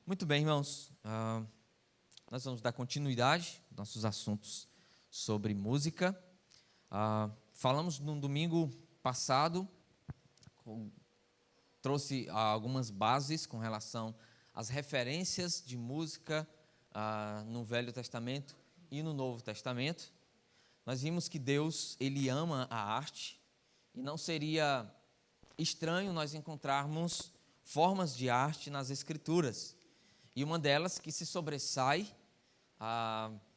Muito bem, irmãos. Nós vamos dar continuidade aos nossos assuntos sobre música. Falamos no domingo passado, trouxe algumas bases com relação às referências de música no Velho Testamento e no Novo Testamento. Nós vimos que Deus, Ele ama a arte e não seria estranho nós encontrarmos formas de arte nas Escrituras. E uma delas que se sobressai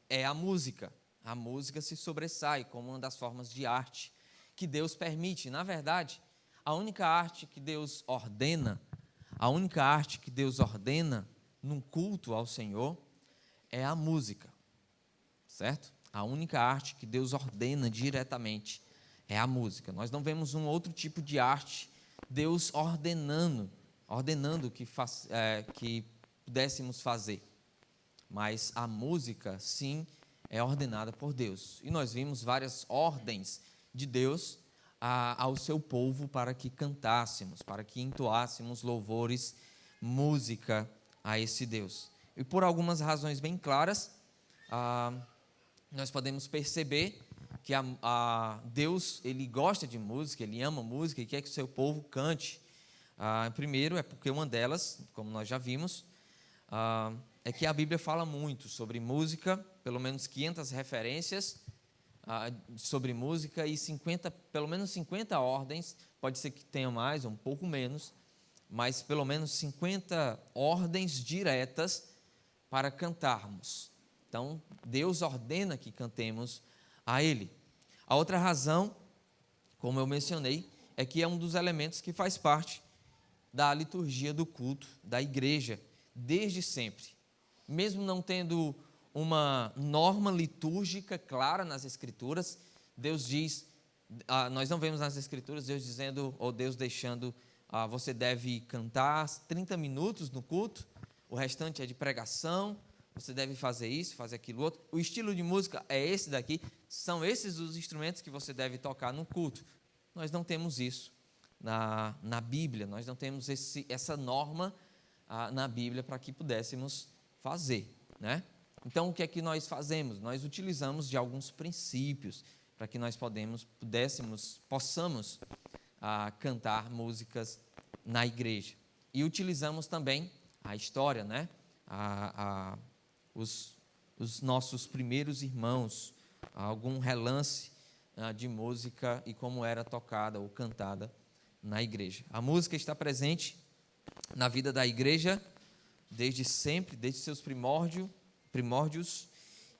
é a música. A música se sobressai como uma das formas de arte que Deus permite. Na verdade, a única arte que Deus ordena, num culto ao Senhor é a música, certo? A única arte que Deus ordena diretamente é a música. Nós não vemos um outro tipo de arte Deus ordenando que pudéssemos fazer. Mas a música, sim, é ordenada por Deus. E nós vimos várias ordens de Deus ao seu povo para que cantássemos, para que entoássemos louvores, música a esse Deus. E por algumas razões bem claras, nós podemos perceber que Deus, Ele gosta de música, Ele ama música e quer que o seu povo cante. Primeiro, é porque uma delas, como nós já vimos, é que a Bíblia fala muito sobre música, pelo menos 500 referências sobre música e pelo menos 50 ordens, pode ser que tenha mais ou um pouco menos, mas pelo menos 50 ordens diretas para cantarmos. Então, Deus ordena que cantemos a Ele. A outra razão, como eu mencionei, é que é um dos elementos que faz parte da liturgia do culto da igreja, desde sempre. Mesmo não tendo uma norma litúrgica clara nas Escrituras, Deus diz, nós não vemos nas Escrituras Deus dizendo, ou Deus deixando, você deve cantar 30 minutos no culto, o restante é de pregação, você deve fazer isso, fazer aquilo outro. O estilo de música é esse daqui, são esses os instrumentos que você deve tocar no culto. Nós não temos isso na Bíblia, nós não temos essa norma na Bíblia para que pudéssemos fazer, né? Então, o que é que nós fazemos? Nós utilizamos de alguns princípios para que nós possamos cantar músicas na igreja. E utilizamos também a história, né? Os nossos primeiros irmãos, algum relance de música e como era tocada ou cantada na igreja. A música está presente na vida da igreja desde sempre, desde seus primórdios,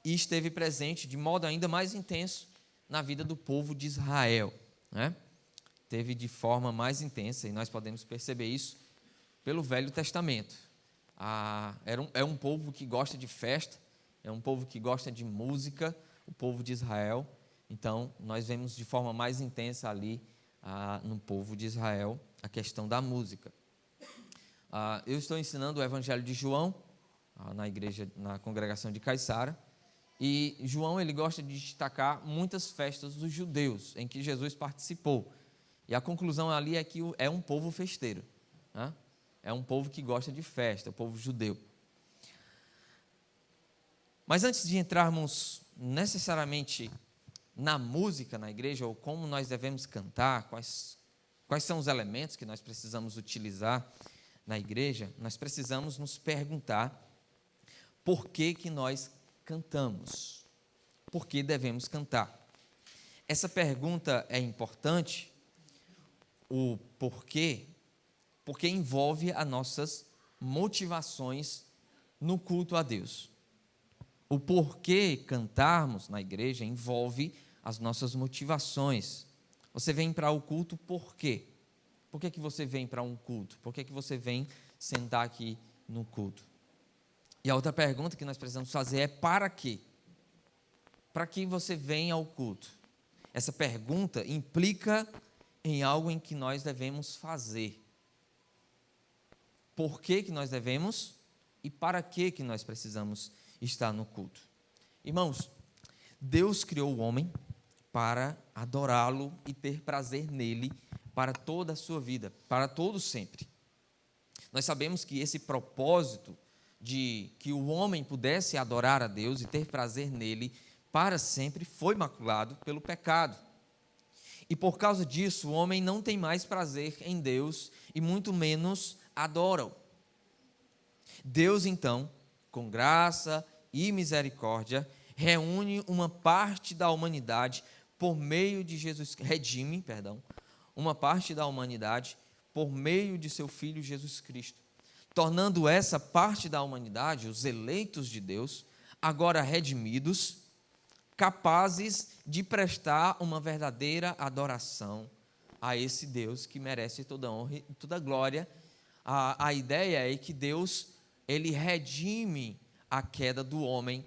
e esteve presente de modo ainda mais intenso na vida do povo de Israel, né? Teve de forma mais intensa, e nós podemos perceber isso pelo Velho Testamento. É um povo que gosta de festa, é um povo que gosta de música, o povo de Israel. Então, nós vemos de forma mais intensa ali no povo de Israel a questão da música. Eu estou ensinando o Evangelho de João na igreja, na congregação de Caiçara, e João ele gosta de destacar muitas festas dos judeus em que Jesus participou. E a conclusão ali é que é um povo festeiro, né? É um povo que gosta de festa, o povo judeu. Mas antes de entrarmos necessariamente na música na igreja, ou como nós devemos cantar, quais são os elementos que nós precisamos utilizar na igreja, nós precisamos nos perguntar por que nós cantamos, por que devemos cantar. Essa pergunta é importante, o porquê, porque envolve as nossas motivações no culto a Deus. O porquê cantarmos na igreja envolve as nossas motivações. Você vem para o culto por quê? Por que você vem para um culto? Por que você vem sentar aqui no culto? E a outra pergunta que nós precisamos fazer é para quê? Para que você vem ao culto? Essa pergunta implica em algo em que nós devemos fazer. Por que nós devemos e para que nós precisamos estar no culto? Irmãos, Deus criou o homem para adorá-lo e ter prazer nele para toda a sua vida, para todo sempre. Nós sabemos que esse propósito de que o homem pudesse adorar a Deus e ter prazer nele para sempre foi maculado pelo pecado. E por causa disso, o homem não tem mais prazer em Deus e muito menos adora-o. Deus, então, com graça e misericórdia, reúne uma parte da humanidade por meio de Jesus, uma parte da humanidade por meio de seu Filho Jesus Cristo, tornando essa parte da humanidade, os eleitos de Deus, agora redimidos, capazes de prestar uma verdadeira adoração a esse Deus que merece toda honra e toda glória. A ideia é que Deus, ele redime a queda do homem,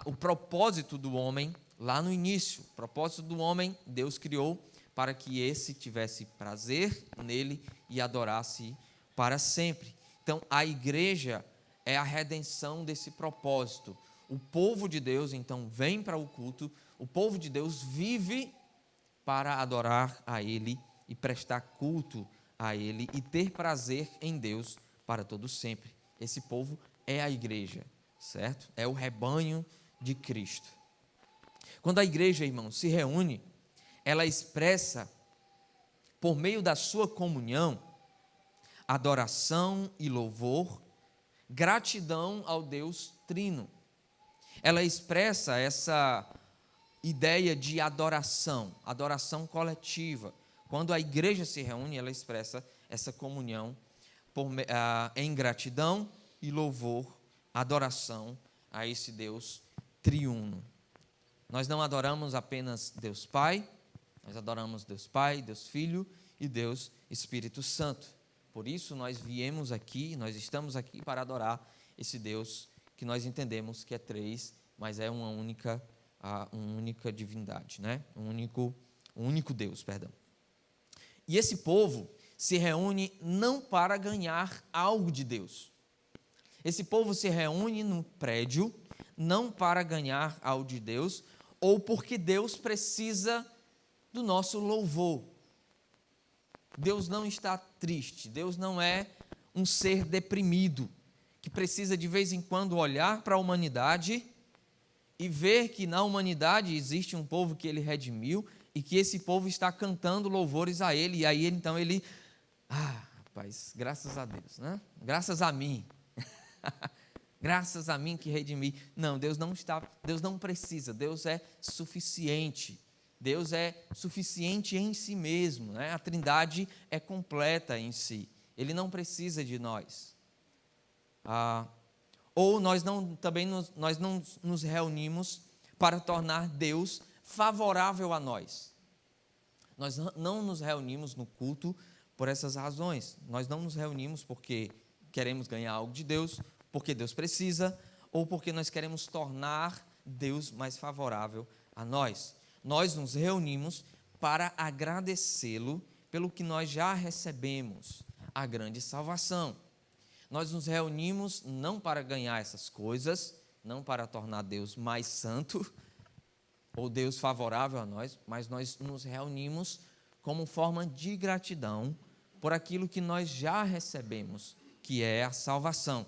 o propósito do homem lá no início. O propósito do homem, Deus criou para que esse tivesse prazer nele e adorasse para sempre. Então, a igreja é a redenção desse propósito. O povo de Deus, então, vem para o culto, o povo de Deus vive para adorar a Ele e prestar culto a Ele e ter prazer em Deus para todo sempre. Esse povo é a igreja, certo? É o rebanho de Cristo. Quando a igreja, irmão, se reúne, ela expressa, por meio da sua comunhão, adoração e louvor, gratidão ao Deus Trino. Ela expressa essa ideia de adoração coletiva. Quando a igreja se reúne, ela expressa essa comunhão em gratidão e louvor, adoração a esse Deus triuno. Nós não adoramos apenas Deus Pai, nós adoramos Deus Pai, Deus Filho e Deus Espírito Santo. Por isso nós viemos aqui, nós estamos aqui para adorar esse Deus que nós entendemos que é três, mas é uma única divindade, né? Um único Deus, perdão. E esse povo se reúne não para ganhar algo de Deus. Esse povo se reúne no prédio não para ganhar algo de Deus ou porque Deus precisa do nosso louvor. Deus não está triste, Deus não é um ser deprimido, que precisa de vez em quando olhar para a humanidade e ver que na humanidade existe um povo que ele redimiu e que esse povo está cantando louvores a ele, e aí então ele, rapaz, graças a Deus, né? Graças a mim, graças a mim que redimi. Não, Deus não precisa, Deus é suficiente. Deus é suficiente em si mesmo, né? A Trindade é completa em si, Ele não precisa de nós. Ou nós não nos reunimos para tornar Deus favorável a nós. Nós não nos reunimos no culto por essas razões. Nós não nos reunimos porque queremos ganhar algo de Deus, porque Deus precisa, ou porque nós queremos tornar Deus mais favorável a nós. Nós nos reunimos para agradecê-lo pelo que nós já recebemos, a grande salvação. Nós nos reunimos não para ganhar essas coisas, não para tornar Deus mais santo, ou Deus favorável a nós, mas nós nos reunimos como forma de gratidão por aquilo que nós já recebemos, que é a salvação.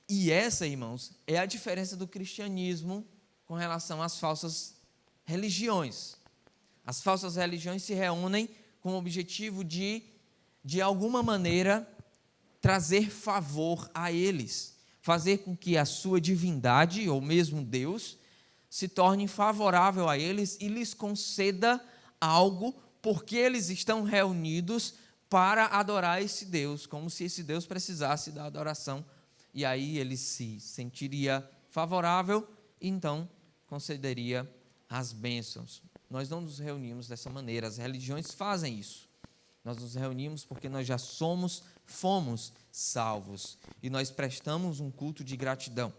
E essa, irmãos, é a diferença do cristianismo com relação às falsas religiões. As falsas religiões se reúnem com o objetivo de alguma maneira, trazer favor a eles, fazer com que a sua divindade, ou mesmo Deus, se torne favorável a eles e lhes conceda algo, porque eles estão reunidos para adorar esse Deus, como se esse Deus precisasse da adoração, e aí ele se sentiria favorável, e então concederia as bênçãos. Nós não nos reunimos dessa maneira, as religiões fazem isso. Nós nos reunimos porque nós já fomos salvos, e nós prestamos um culto de gratidão.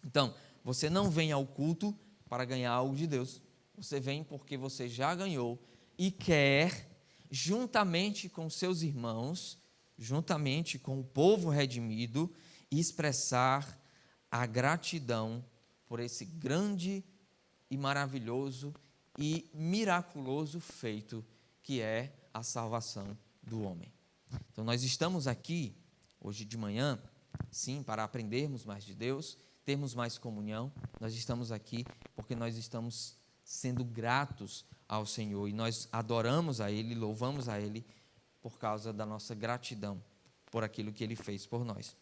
Então, você não vem ao culto para ganhar algo de Deus, você vem porque você já ganhou e quer, juntamente com seus irmãos, juntamente com o povo redimido, expressar a gratidão por esse grande e maravilhoso e miraculoso feito que é a salvação do homem. Então nós estamos aqui hoje de manhã sim, para aprendermos mais de Deus, termos mais comunhão. Nós estamos aqui porque nós estamos sendo gratos ao Senhor e nós adoramos a Ele, louvamos a Ele por causa da nossa gratidão por aquilo que Ele fez por nós.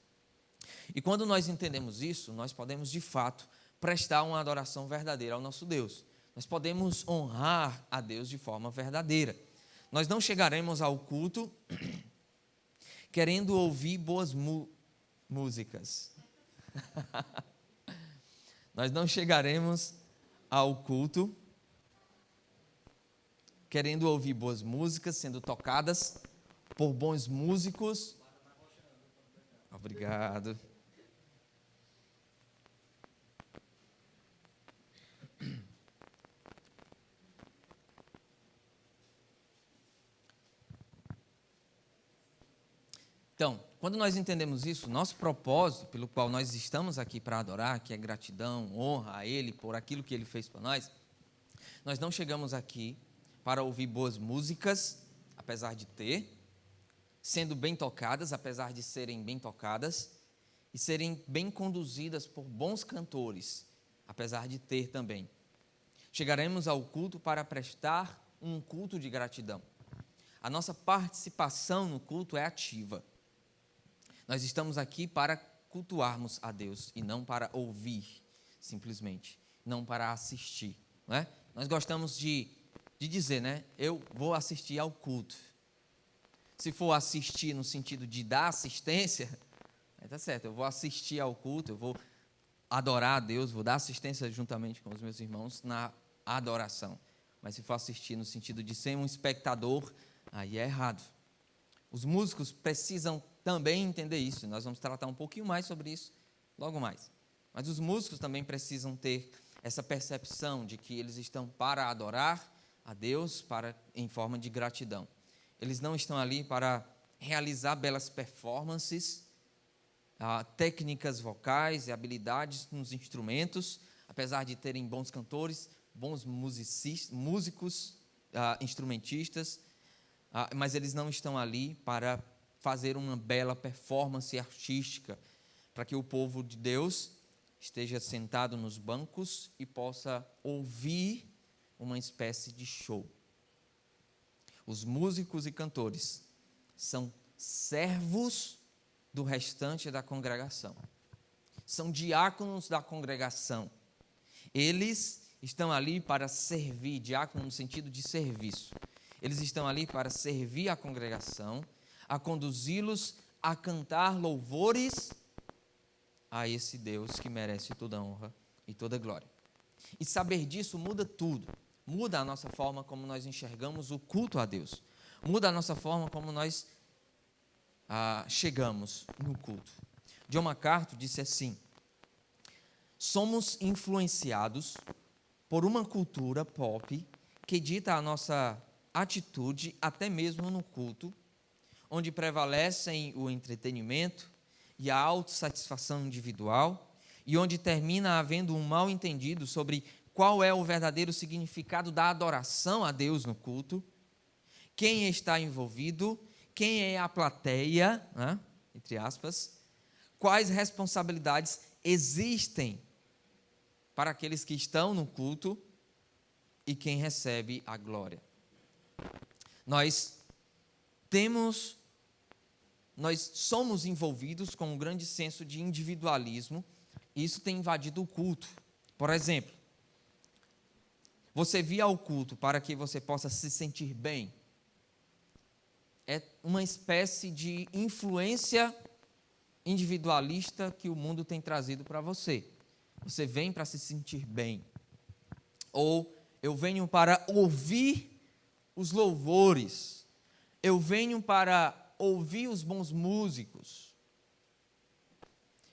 E quando nós entendemos isso, nós podemos de fato prestar uma adoração verdadeira ao nosso Deus. Nós podemos honrar a Deus de forma verdadeira. Nós não chegaremos ao culto querendo ouvir boas músicas. Nós não chegaremos ao culto querendo ouvir boas músicas sendo tocadas por bons músicos. Obrigado. Então, quando nós entendemos isso, nosso propósito pelo qual nós estamos aqui para adorar, que é gratidão, honra a Ele por aquilo que Ele fez por nós não chegamos aqui para ouvir boas músicas, apesar de ter, sendo bem tocadas, apesar de serem bem tocadas, e serem bem conduzidas por bons cantores, apesar de ter também. Chegaremos ao culto para prestar um culto de gratidão. A nossa participação no culto é ativa. Nós estamos aqui para cultuarmos a Deus e não para ouvir, simplesmente, não para assistir, não é? Nós gostamos de dizer, né? Eu vou assistir ao culto. Se for assistir no sentido de dar assistência, tá certo, eu vou assistir ao culto, eu vou adorar a Deus, vou dar assistência juntamente com os meus irmãos na adoração. Mas se for assistir no sentido de ser um espectador, aí é errado. Os músicos precisam também entender isso. Nós vamos tratar um pouquinho mais sobre isso logo mais. Mas os músicos também precisam ter essa percepção de que eles estão para adorar a Deus em forma de gratidão. Eles não estão ali para realizar belas performances, técnicas vocais e habilidades nos instrumentos, apesar de terem bons cantores, bons músicos, instrumentistas, mas eles não estão ali para fazer uma bela performance artística, para que o povo de Deus esteja sentado nos bancos e possa ouvir uma espécie de show. Os músicos e cantores são servos do restante da congregação. São diáconos da congregação. Eles estão ali para servir, diácono no sentido de serviço. Eles estão ali para servir a congregação, a conduzi-los a cantar louvores a esse Deus que merece toda a honra e toda a glória. E saber disso muda tudo. Muda a nossa forma como nós enxergamos o culto a Deus. Muda a nossa forma como nós chegamos no culto. John MacArthur disse assim: somos influenciados por uma cultura pop que dita a nossa atitude até mesmo no culto, onde prevalecem o entretenimento e a autossatisfação individual, e onde termina havendo um mal-entendido sobre qual é o verdadeiro significado da adoração a Deus no culto, quem está envolvido, quem é a plateia, né, entre aspas, quais responsabilidades existem para aqueles que estão no culto e quem recebe a glória. Nós somos envolvidos com um grande senso de individualismo e isso tem invadido o culto. Por exemplo, você vir ao culto para que você possa se sentir bem é uma espécie de influência individualista que o mundo tem trazido para você. Você vem para se sentir bem. Ou eu venho para ouvir os louvores. Eu venho para ouvir os bons músicos.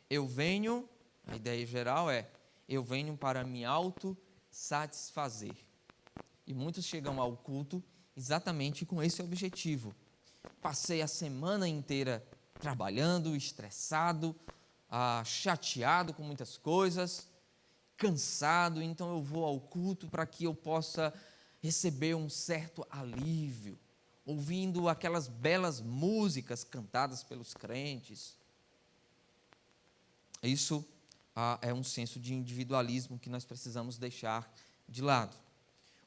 A ideia geral eu venho para me autossatisfazer. E muitos chegam ao culto exatamente com esse objetivo. Passei a semana inteira trabalhando, estressado, chateado com muitas coisas, cansado, então eu vou ao culto para que eu possa receber um certo alívio, ouvindo aquelas belas músicas cantadas pelos crentes. Isso é um senso de individualismo que nós precisamos deixar de lado.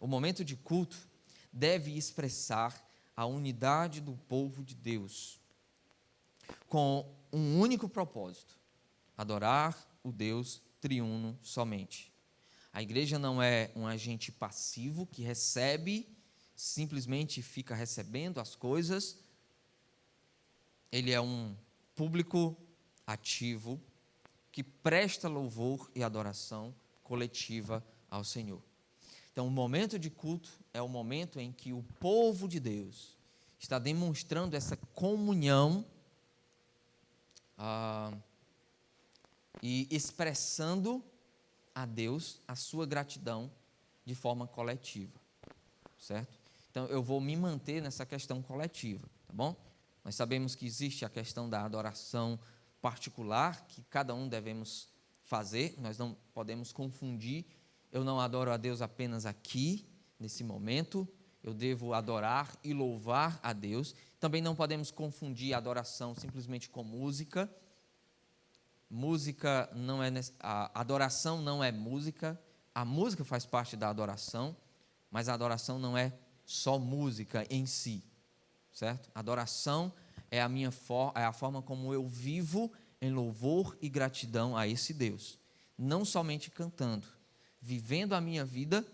O momento de culto deve expressar a unidade do povo de Deus, com um único propósito: adorar o Deus triuno somente. A igreja não é um agente passivo que recebe, simplesmente fica recebendo as coisas. Ele é um público ativo que presta louvor e adoração coletiva ao Senhor. Então, o momento de culto é o momento em que o povo de Deus está demonstrando essa comunhão e expressando a Deus a sua gratidão de forma coletiva, certo? Então, eu vou me manter nessa questão coletiva, tá bom? Nós sabemos que existe a questão da adoração particular, que cada um devemos fazer, nós não podemos confundir. Eu não adoro a Deus apenas aqui, nesse momento, eu devo adorar e louvar a Deus. Também não podemos confundir a adoração simplesmente com música. Música não é, a adoração não é música, a música faz parte da adoração, mas a adoração não é só música em si, certo? Adoração é a forma como eu vivo em louvor e gratidão a esse Deus, não somente cantando, vivendo a minha vida,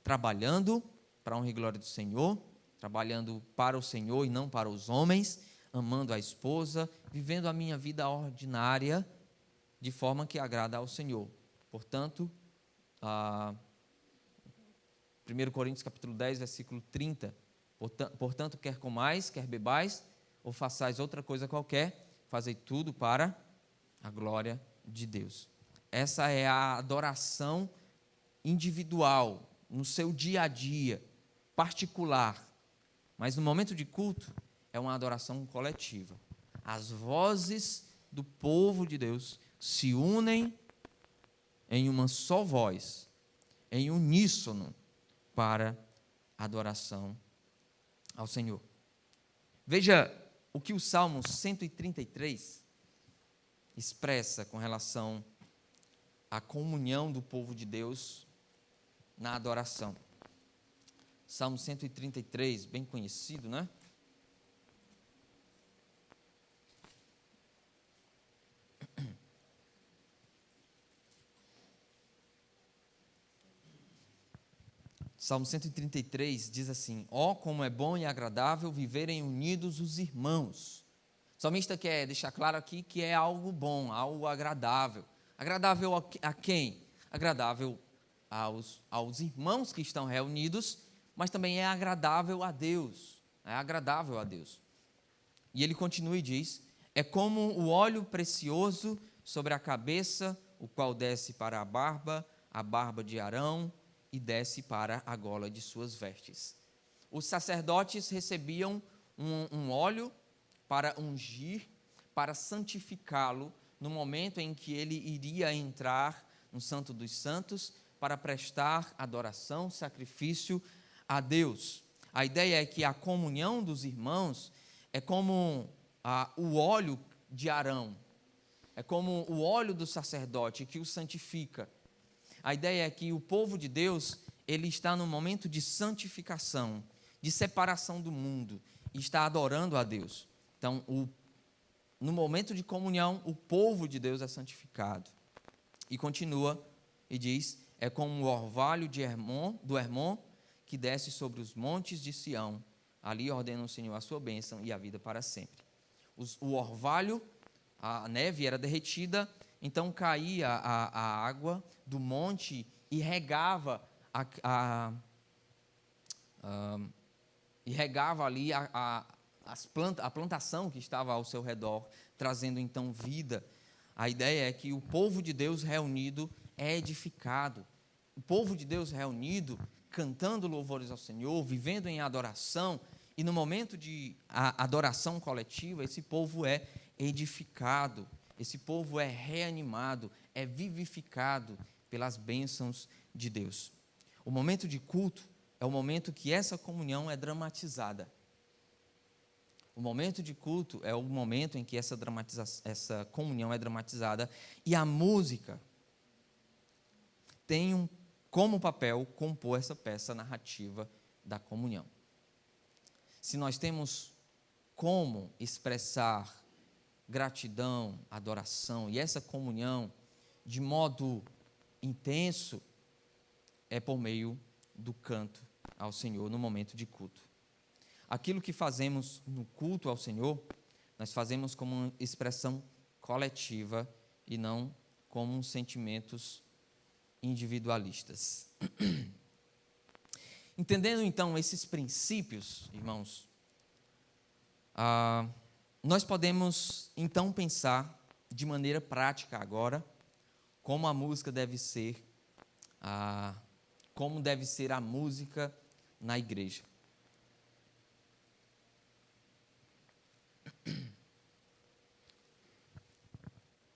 trabalhando para a honra e glória do Senhor, trabalhando para o Senhor e não para os homens, amando a esposa, vivendo a minha vida ordinária de forma que agrada ao Senhor. Portanto, 1 Coríntios capítulo 10, versículo 30, portanto, quer comais, quer bebais, ou façais outra coisa qualquer, fazei tudo para a glória de Deus. Essa é a adoração individual, no seu dia a dia, particular. Mas no momento de culto, é uma adoração coletiva. As vozes do povo de Deus se unem em uma só voz, em uníssono, para adoração ao Senhor. Veja o que o Salmo 133 expressa com relação à comunhão do povo de Deus na adoração. Salmo 133, bem conhecido, né? Salmo 133 diz assim: ó, como é bom e agradável viverem unidos os irmãos. O salmista quer deixar claro aqui que é algo bom, algo agradável. Agradável a quem? Agradável aos irmãos que estão reunidos, mas também é agradável a Deus. É agradável a Deus. E ele continua e diz: é como o óleo precioso sobre a cabeça, o qual desce para a barba de Arão, e desce para a gola de suas vestes. Os sacerdotes recebiam um óleo para ungir, para santificá-lo, no momento em que ele iria entrar no Santo dos Santos, para prestar adoração, sacrifício a Deus. A ideia é que a comunhão dos irmãos é como o óleo de Arão, é como o óleo do sacerdote que o santifica. A ideia é que o povo de Deus, ele está num momento de santificação, de separação do mundo, e está adorando a Deus. Então, no momento de comunhão, o povo de Deus é santificado. E continua e diz: é como o orvalho do Hermon, que desce sobre os montes de Sião. Ali ordena o Senhor a sua bênção e a vida para sempre. O orvalho, a neve era derretida, então caía a água do monte e regava ali a plantação que estava ao seu redor, trazendo então vida. A ideia é que o povo de Deus reunido é edificado. O povo de Deus reunido, cantando louvores ao Senhor, vivendo em adoração, e no momento de adoração coletiva, esse povo é edificado, esse povo é reanimado, é vivificado pelas bênçãos de Deus. O momento de culto é o momento que essa comunhão é dramatizada. O momento de culto é o momento em que essa comunhão é dramatizada, e a música tem como papel compor essa peça narrativa da comunhão. Se nós temos como expressar gratidão, adoração e essa comunhão de modo intenso, é por meio do canto ao Senhor no momento de culto. Aquilo que fazemos no culto ao Senhor, nós fazemos como uma expressão coletiva e não como sentimentos individualistas. Entendendo então esses princípios, irmãos, nós podemos então pensar de maneira prática agora como a música deve ser, como deve ser a música na igreja.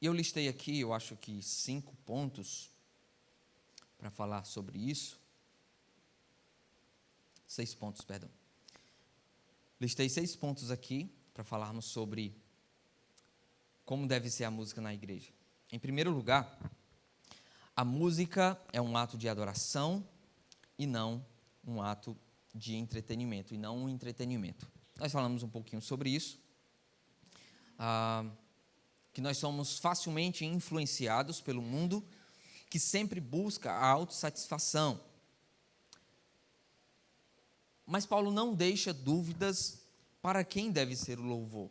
E eu listei aqui, eu acho que 5 pontos para falar sobre isso. 6 pontos, perdão. Listei 6 pontos aqui para falarmos sobre como deve ser a música na igreja. Em primeiro lugar, a música é um ato de adoração e não um ato de entretenimento, e não um entretenimento. Nós falamos um pouquinho sobre isso, que nós somos facilmente influenciados pelo mundo, que sempre busca a autossatisfação. Mas Paulo não deixa dúvidas para quem deve ser o louvor.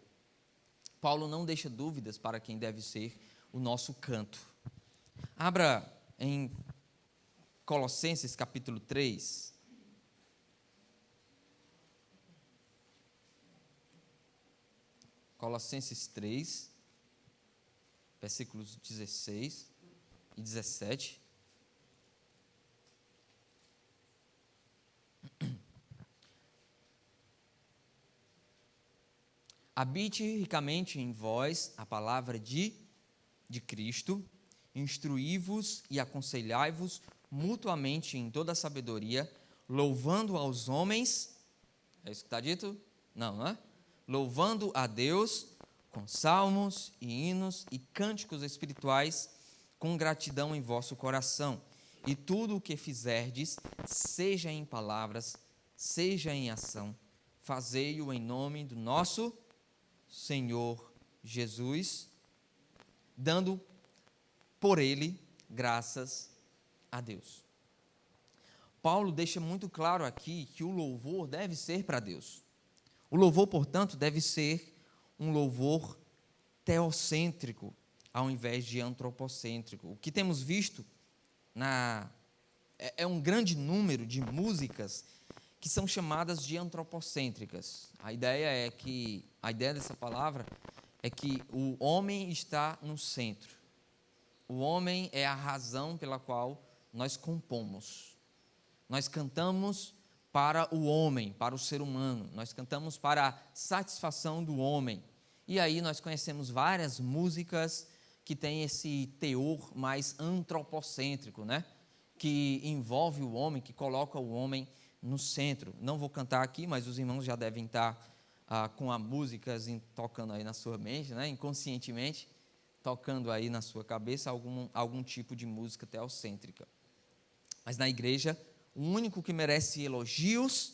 Paulo não deixa dúvidas para quem deve ser o nosso canto. Abra em Colossenses capítulo 3. Colossenses 3, versículos 16 e 17. Habite ricamente em vós a palavra de Cristo, instruí-vos e aconselhai-vos mutuamente em toda a sabedoria, louvando aos homens, é isso que está dito? Não é? Louvando a Deus com salmos e hinos e cânticos espirituais, com gratidão em vosso coração. E tudo o que fizerdes, seja em palavras, seja em ação, fazei-o em nome do nosso Senhor Jesus, dando por ele graças a Deus. Paulo deixa muito claro aqui que o louvor deve ser para Deus. O louvor, portanto, deve ser um louvor teocêntrico, ao invés de antropocêntrico. O que temos visto é um grande número de músicas que são chamadas de antropocêntricas. A ideia dessa palavra é que o homem está no centro. O homem é a razão pela qual nós compomos. Nós cantamos para o homem, para o ser humano. Nós cantamos para a satisfação do homem. E aí nós conhecemos várias músicas que têm esse teor mais antropocêntrico, né? Que envolve o homem, que coloca o homem no centro. Não vou cantar aqui, mas os irmãos já devem estar com a música tocando aí na sua mente, né? Inconscientemente, tocando aí na sua cabeça algum tipo de música teocêntrica. Mas na igreja, o único que merece elogios,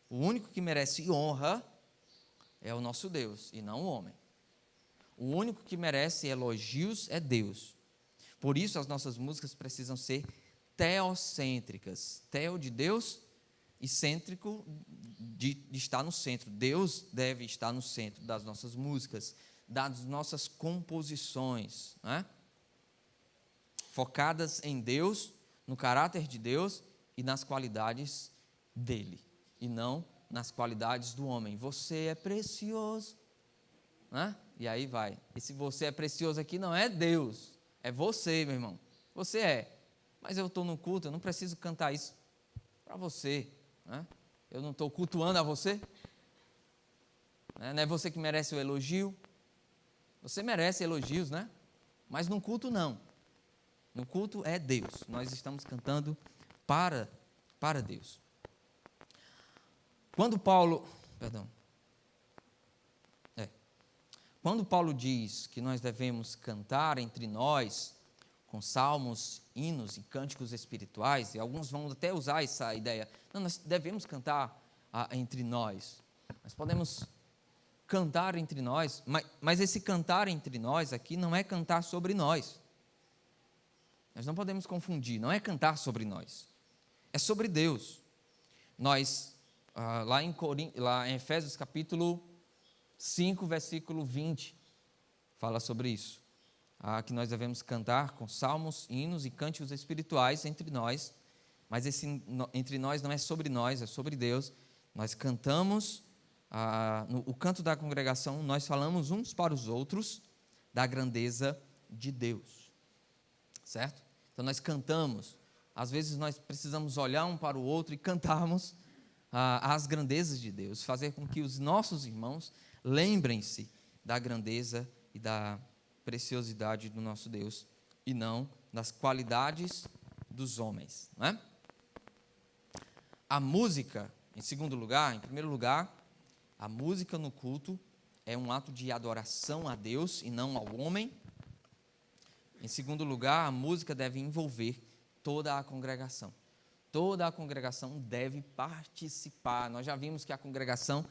o único que merece honra, é o nosso Deus e não o homem. O único que merece elogios é Deus. Por isso as nossas músicas precisam ser teocêntricas. Teo de Deus e cêntrico de estar no centro. Deus deve estar no centro das nossas músicas, das nossas composições, né? Focadas em Deus, no caráter de Deus e nas qualidades dele, e não nas qualidades do homem. Você é precioso, né? E aí vai. Esse você é precioso aqui não é Deus, é você, meu irmão. Você é. Mas eu estou no culto, eu não preciso cantar isso para você, né? Eu não estou cultuando a você, né? Não é você que merece o elogio. Você merece elogios, né? Mas no culto não. No culto é Deus. Nós estamos cantando para Deus. Quando Paulo quando Paulo diz que nós devemos cantar entre nós com salmos, hinos e cânticos espirituais, e alguns vão até usar essa ideia, não, nós devemos cantar entre nós. Nós podemos cantar entre nós, mas esse cantar entre nós aqui não é cantar sobre nós. Nós não podemos confundir, não é cantar sobre nós, é sobre Deus. Nós, lá em Efésios capítulo 5, versículo 20, fala sobre isso, que nós devemos cantar com salmos, hinos e cânticos espirituais entre nós, mas esse entre nós não é sobre nós, é sobre Deus. Nós cantamos, o canto da congregação, nós falamos uns para os outros da grandeza de Deus, certo? Então nós cantamos, às vezes nós precisamos olhar um para o outro e cantarmos as grandezas de Deus, fazer com que os nossos irmãos lembrem-se da grandeza e da preciosidade do nosso Deus e não das qualidades dos homens, não é? A música, em primeiro lugar, a música no culto é um ato de adoração a Deus e não ao homem. Em segundo lugar, a música deve envolver toda a congregação. Toda a congregação deve participar. Nós já vimos que a congregação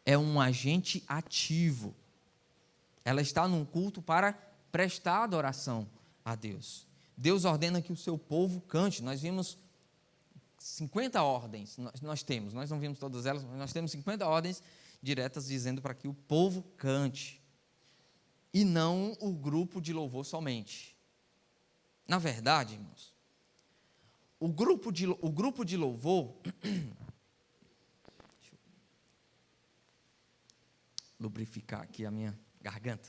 é um agente ativo. Ela está num culto para prestar adoração a Deus. Deus ordena que o seu povo cante. Nós vimos 50 ordens, nós não vimos todas elas, mas nós temos 50 ordens diretas dizendo para que o povo cante. E não o grupo de louvor somente. Na verdade, irmãos, o grupo de louvor, deixa eu lubrificar aqui a minha garganta.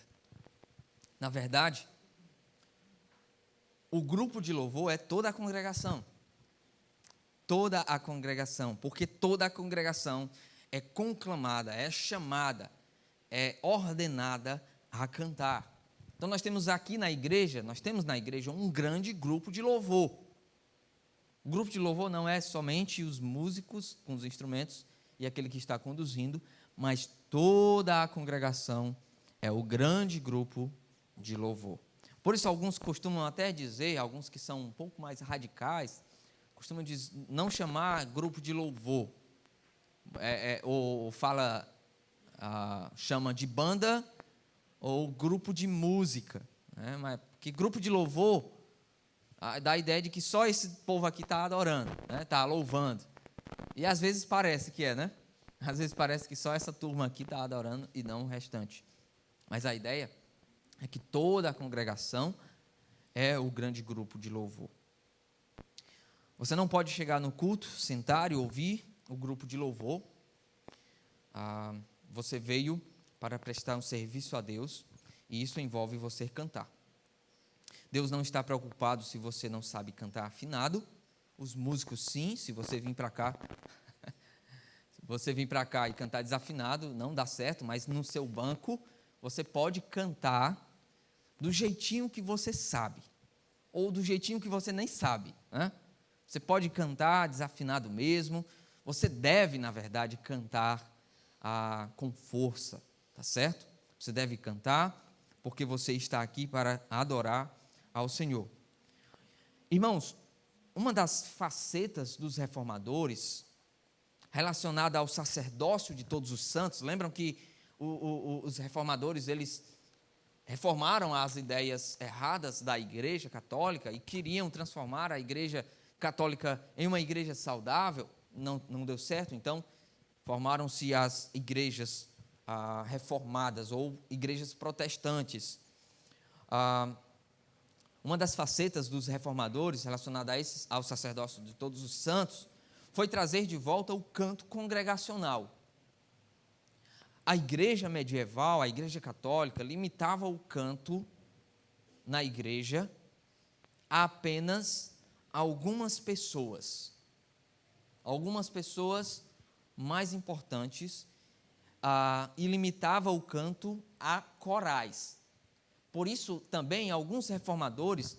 Na verdade, o grupo de louvor é toda a congregação. Toda a congregação, porque toda a congregação é conclamada, é chamada, é ordenada a cantar. Então nós temos na igreja um grande grupo de louvor. O grupo de louvor não é somente os músicos com os instrumentos e aquele que está conduzindo, mas toda a congregação é o grande grupo de louvor. Por isso alguns costumam até dizer, alguns que são um pouco mais radicais, costumam não chamar grupo de louvor, ou chama de banda ou grupo de música, né? Mas que grupo de louvor dá a ideia de que só esse povo aqui está adorando, né? Está louvando, e às vezes parece que né? Às vezes parece que só essa turma aqui está adorando e não o restante, mas a ideia é que toda a congregação é o grande grupo de louvor. Você não pode chegar no culto, sentar e ouvir o grupo de louvor. Você veio para prestar um serviço a Deus, e isso envolve você cantar. Deus não está preocupado se você não sabe cantar afinado. Os músicos, sim, se você vir para cá, e cantar desafinado, não dá certo, mas no seu banco, você pode cantar do jeitinho que você sabe, ou do jeitinho que você nem sabe, né? Você pode cantar desafinado mesmo, você deve, na verdade, cantar com força, tá certo? Você deve cantar porque você está aqui para adorar ao Senhor. Irmãos, uma das facetas dos reformadores, relacionada ao sacerdócio de todos os santos, lembram que os reformadores, eles reformaram as ideias erradas da Igreja Católica e queriam transformar a Igreja Católica em uma igreja saudável? Não deu certo, então formaram-se as igrejas reformadas ou igrejas protestantes. Uma das facetas dos reformadores relacionada ao sacerdócio de todos os santos foi trazer de volta o canto congregacional. A igreja medieval, a igreja católica, limitava o canto na igreja a apenas algumas pessoas mais importantes, e limitava o canto a corais. Por isso, também, alguns reformadores,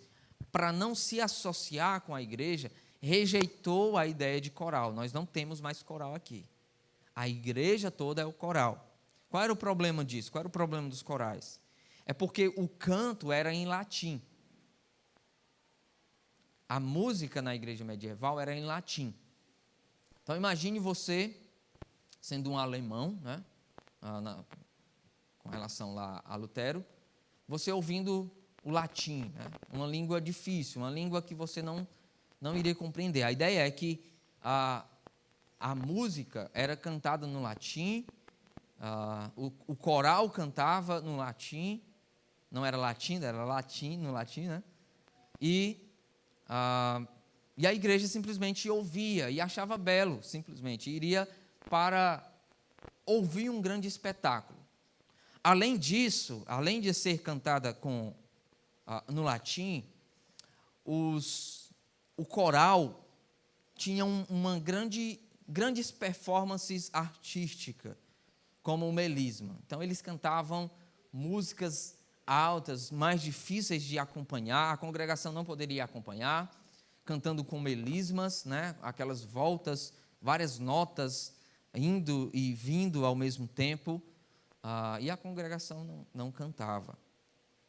para não se associar com a igreja, rejeitou a ideia de coral. Nós não temos mais coral aqui. A igreja toda é o coral. Qual era o problema disso? Qual era o problema dos corais? É porque o canto era em latim. A música na igreja medieval era em latim. Então, imagine você, sendo um alemão, né, com relação lá a Lutero, você ouvindo o latim, né, uma língua difícil, uma língua que você não iria compreender. A ideia é que a música era cantada no latim, o coral cantava no latim, não era latim, era latim, no latim, né? E a igreja simplesmente ouvia e achava belo, simplesmente. Iria para ouvir um grande espetáculo. Além disso, além de ser cantada no latim, o coral tinha uma grandes performances artísticas, como o melisma. Então, eles cantavam músicas altas, mais difíceis de acompanhar, a congregação não poderia acompanhar, cantando com melismas, né? Aquelas voltas, várias notas indo e vindo ao mesmo tempo, e a congregação não cantava.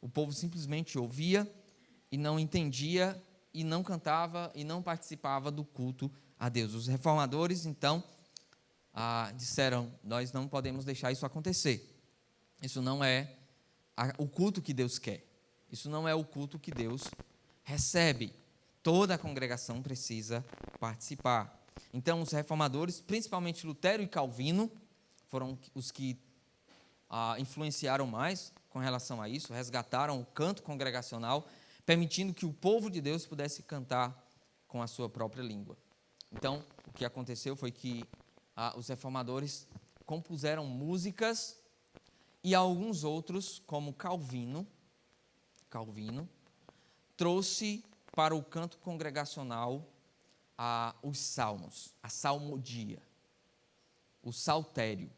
O povo simplesmente ouvia e não entendia, e não cantava e não participava do culto a Deus. Os reformadores, então, disseram: nós não podemos deixar isso acontecer. Isso não é o culto que Deus quer. Isso não é o culto que Deus recebe. Toda a congregação precisa participar. Então, os reformadores, principalmente Lutero e Calvino, foram os que influenciaram mais com relação a isso, resgataram o canto congregacional, permitindo que o povo de Deus pudesse cantar com a sua própria língua. Então, o que aconteceu foi que os reformadores compuseram músicas, e alguns outros, como Calvino, trouxe para o canto congregacional os salmos, a salmodia, o saltério.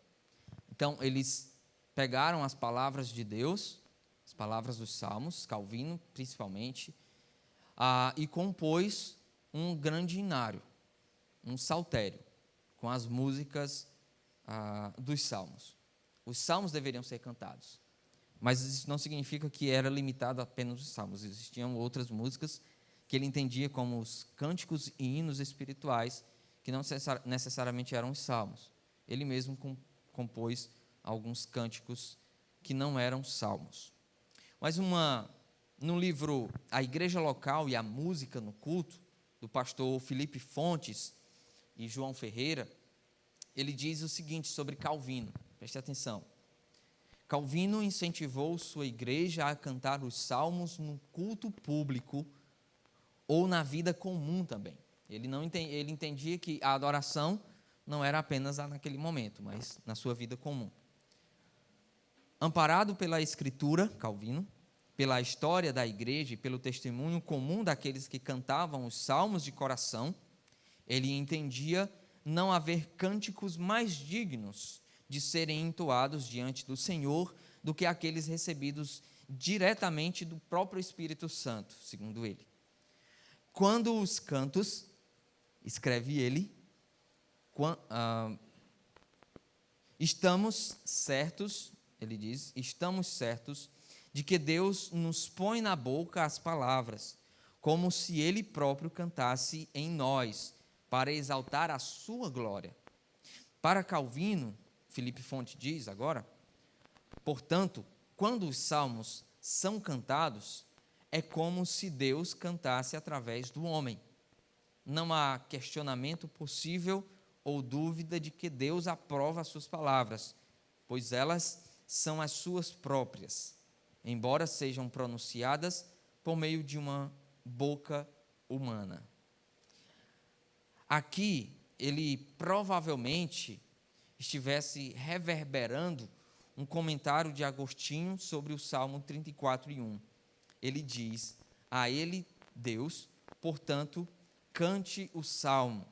Então, eles pegaram as palavras de Deus, as palavras dos salmos, Calvino principalmente, e compôs um grande inário, um saltério, com as músicas dos salmos. Os salmos deveriam ser cantados, mas isso não significa que era limitado apenas aos salmos. Existiam outras músicas que ele entendia como os cânticos e hinos espirituais, que não necessariamente eram os salmos. Ele mesmo compôs alguns cânticos que não eram salmos. Mas no livro A Igreja Local e a Música no Culto, do pastor Felipe Fontes e João Ferreira, ele diz o seguinte sobre Calvino. Preste atenção. Calvino incentivou sua igreja a cantar os salmos no culto público ou na vida comum também. Ele entendia que a adoração não era apenas naquele momento, mas na sua vida comum. Amparado pela Escritura, Calvino, pela história da igreja e pelo testemunho comum daqueles que cantavam os salmos de coração, ele entendia não haver cânticos mais dignos de serem entoados diante do Senhor do que aqueles recebidos diretamente do próprio Espírito Santo, segundo ele. Quando os cantos, escreve ele, estamos certos, ele diz, estamos certos de que Deus nos põe na boca as palavras, como se Ele próprio cantasse em nós, para exaltar a sua glória. Para Calvino, Felipe Fonte diz agora, portanto, quando os salmos são cantados, é como se Deus cantasse através do homem. Não há questionamento possível ou dúvida de que Deus aprova as suas palavras, pois elas são as suas próprias, embora sejam pronunciadas por meio de uma boca humana. Aqui, ele provavelmente estivesse reverberando um comentário de Agostinho sobre o Salmo 34:1. Ele diz: a ele, Deus, portanto, cante o salmo.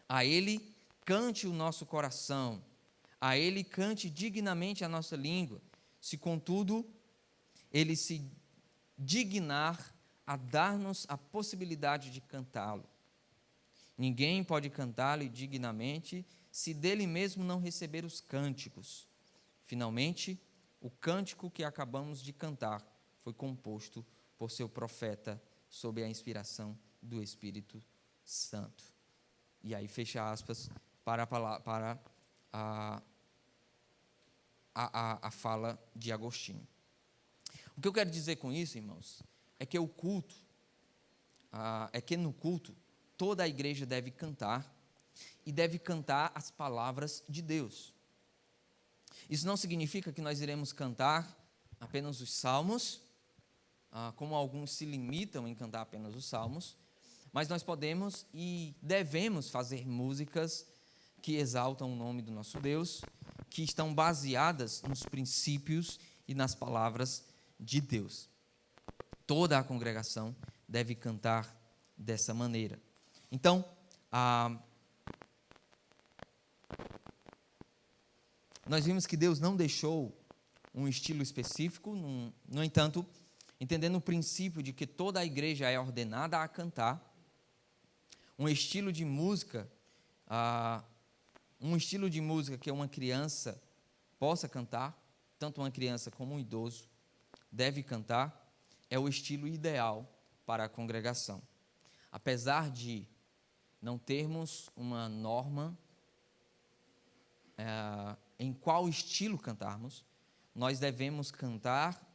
A ele cante o nosso coração. A ele cante dignamente a nossa língua. Se, contudo, ele se dignar a dar-nos a possibilidade de cantá-lo. Ninguém pode cantá-lo dignamente se dele mesmo não receber os cânticos. Finalmente, o cântico que acabamos de cantar foi composto por seu profeta sob a inspiração do Espírito Santo. E aí fecha aspas para a fala de Agostinho. O que eu quero dizer com isso, irmãos, é que no culto toda a igreja deve cantar, e deve cantar as palavras de Deus. Isso não significa que nós iremos cantar apenas os salmos, como alguns se limitam em cantar apenas os salmos, mas nós podemos e devemos fazer músicas que exaltam o nome do nosso Deus, que estão baseadas nos princípios e nas palavras de Deus. Toda a congregação deve cantar dessa maneira. Então, nós vimos que Deus não deixou um estilo específico, no entanto, entendendo o princípio de que toda a igreja é ordenada a cantar, um estilo de música que uma criança possa cantar, tanto uma criança como um idoso deve cantar, é o estilo ideal para a congregação. Apesar de não termos uma norma em qual estilo cantarmos, nós devemos cantar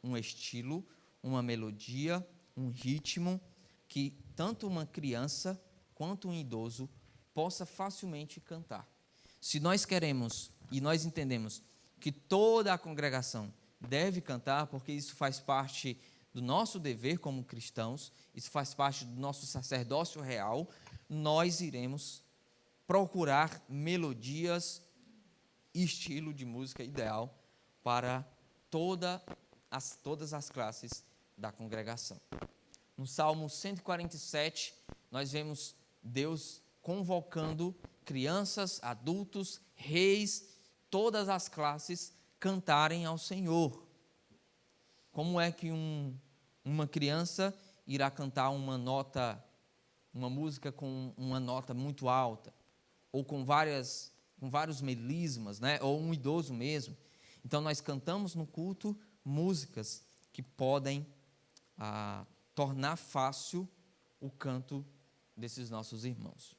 um estilo, uma melodia, um ritmo que tanto uma criança quanto um idoso possa facilmente cantar. Se nós queremos e nós entendemos que toda a congregação deve cantar, porque isso faz parte do nosso dever como cristãos, isso faz parte do nosso sacerdócio real, nós iremos procurar melodias e estilo de música ideal para todas as classes da congregação. No Salmo 147, nós vemos Deus convocando crianças, adultos, reis, todas as classes cantarem ao Senhor. Como é que uma criança irá cantar uma música com uma nota muito alta, ou com vários melismas, né? Ou um idoso mesmo? Então nós cantamos no culto músicas que podem tornar fácil o canto desses nossos irmãos.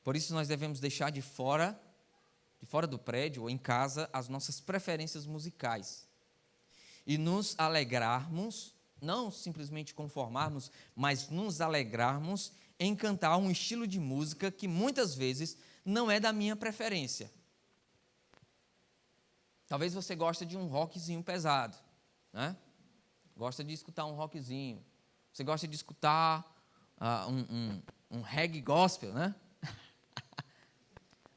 Por isso nós devemos deixar de fora do prédio ou em casa as nossas preferências musicais e nos alegrarmos, não simplesmente conformarmos, mas nos alegrarmos em cantar um estilo de música que muitas vezes não é da minha preferência. Talvez você goste de um rockzinho pesado, né? Gosta de escutar um rockzinho. Você gosta de escutar um reggae gospel, né?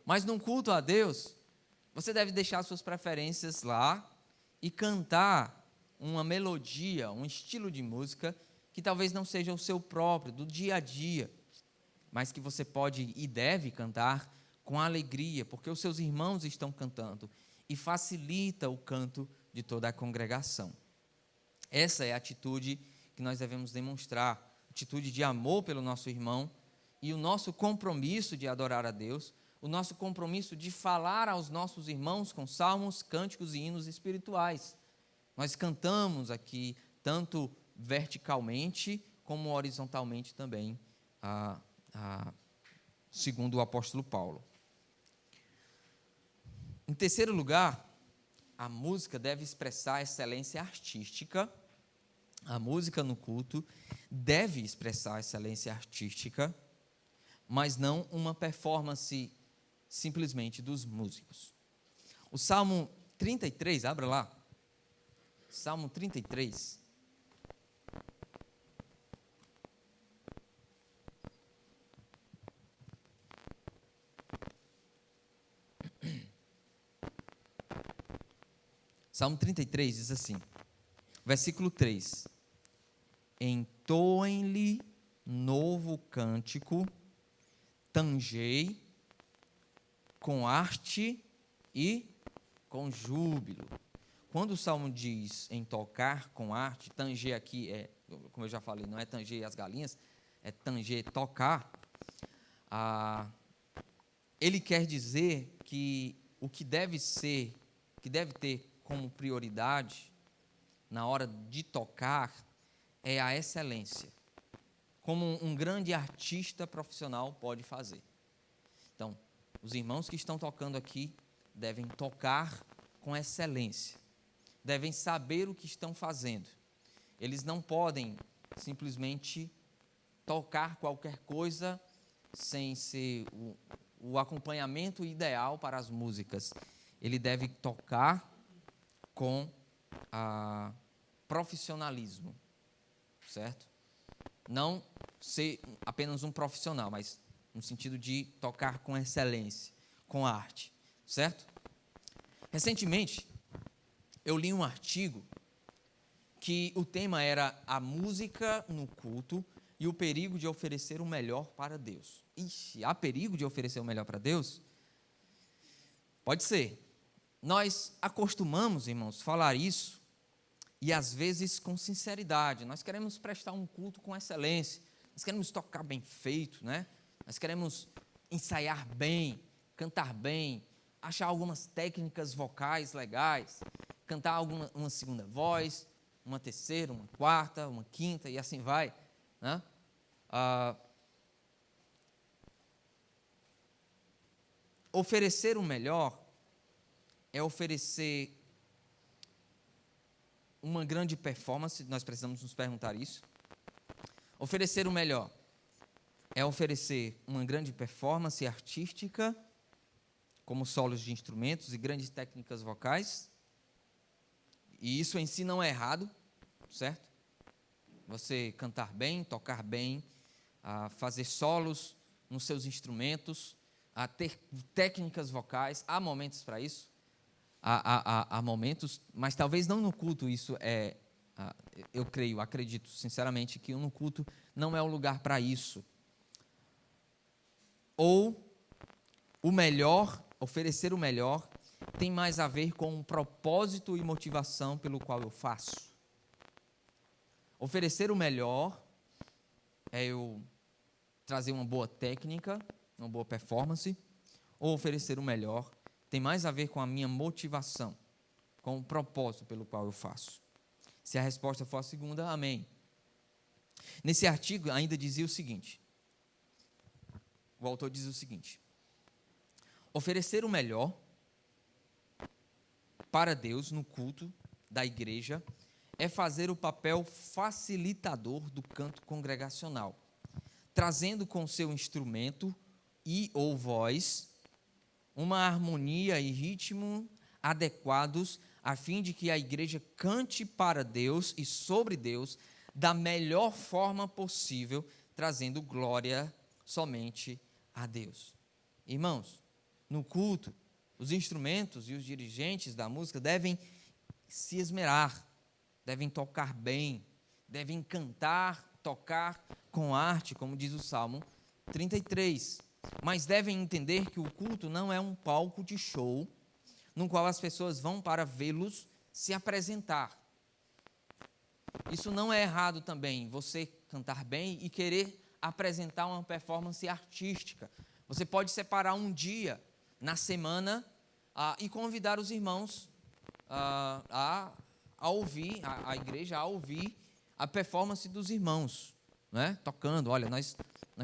Mas num culto a Deus, você deve deixar suas preferências lá e cantar uma melodia, um estilo de música que talvez não seja o seu próprio, do dia a dia, mas que você pode e deve cantar com alegria, porque os seus irmãos estão cantando, e facilita o canto de toda a congregação. Essa é a atitude que nós devemos demonstrar, atitude de amor pelo nosso irmão e o nosso compromisso de adorar a Deus, o nosso compromisso de falar aos nossos irmãos com salmos, cânticos e hinos espirituais. Nós cantamos aqui tanto verticalmente como horizontalmente também, segundo o apóstolo Paulo. Em terceiro lugar, a música deve expressar excelência artística. A música no culto deve expressar excelência artística, mas não uma performance simplesmente dos músicos. O Salmo 33, abra lá. Salmo 33. Salmo 33 diz assim, versículo 3: Entoem-lhe novo cântico, tangei com arte e com júbilo. Quando o Salmo diz em tocar com arte, tanger aqui como eu já falei, não é tanger as galinhas, é tanger tocar. Ele quer dizer que o que deve ter como prioridade na hora de tocar é a excelência, como um grande artista profissional pode fazer. Então, os irmãos que estão tocando aqui devem tocar com excelência, devem saber o que estão fazendo. Eles não podem simplesmente tocar qualquer coisa sem ser o acompanhamento ideal para as músicas. Ele deve tocar com profissionalismo, certo? Não ser apenas um profissional, mas no sentido de tocar com excelência, com arte, certo? Recentemente, eu li um artigo que o tema era a música no culto e o perigo de oferecer o melhor para Deus. Ixi, há perigo de oferecer o melhor para Deus? Pode ser. Nós acostumamos, irmãos, falar isso e às vezes com sinceridade. Nós queremos prestar um culto com excelência, nós queremos tocar bem feito, né? Nós queremos ensaiar bem, cantar bem, achar algumas técnicas vocais legais, cantar uma segunda voz, uma terceira, uma quarta, uma quinta e assim vai, né? Oferecer o melhor é oferecer uma grande performance, nós precisamos nos perguntar isso. Oferecer o melhor é oferecer uma grande performance artística, como solos de instrumentos e grandes técnicas vocais. E isso em si não é errado, certo? Você cantar bem, tocar bem, fazer solos nos seus instrumentos, ter técnicas vocais, há momentos para isso, há momentos, mas talvez não no culto isso eu acredito sinceramente que no culto não é o lugar para isso. Ou o melhor, oferecer o melhor, tem mais a ver com um propósito e motivação pelo qual eu faço. Oferecer o melhor é eu trazer uma boa técnica, uma boa performance, ou oferecer o melhor tem mais a ver com a minha motivação, com o propósito pelo qual eu faço. Se a resposta for a segunda, amém. Nesse artigo ainda dizia o seguinte, o autor diz o seguinte: oferecer o melhor para Deus no culto da igreja é fazer o papel facilitador do canto congregacional, trazendo com seu instrumento e ou voz uma harmonia e ritmo adequados a fim de que a igreja cante para Deus e sobre Deus da melhor forma possível, trazendo glória somente a Deus. Irmãos, no culto, os instrumentos e os dirigentes da música devem se esmerar, devem tocar bem, devem cantar, tocar com arte, como diz o Salmo 33. Mas devem entender que o culto não é um palco de show, no qual as pessoas vão para vê-los se apresentar. Isso não é errado também, você cantar bem e querer apresentar uma performance artística. Você pode separar um dia na semana e convidar os irmãos a ouvir, a igreja a ouvir a performance dos irmãos, né? Tocando, olha, nós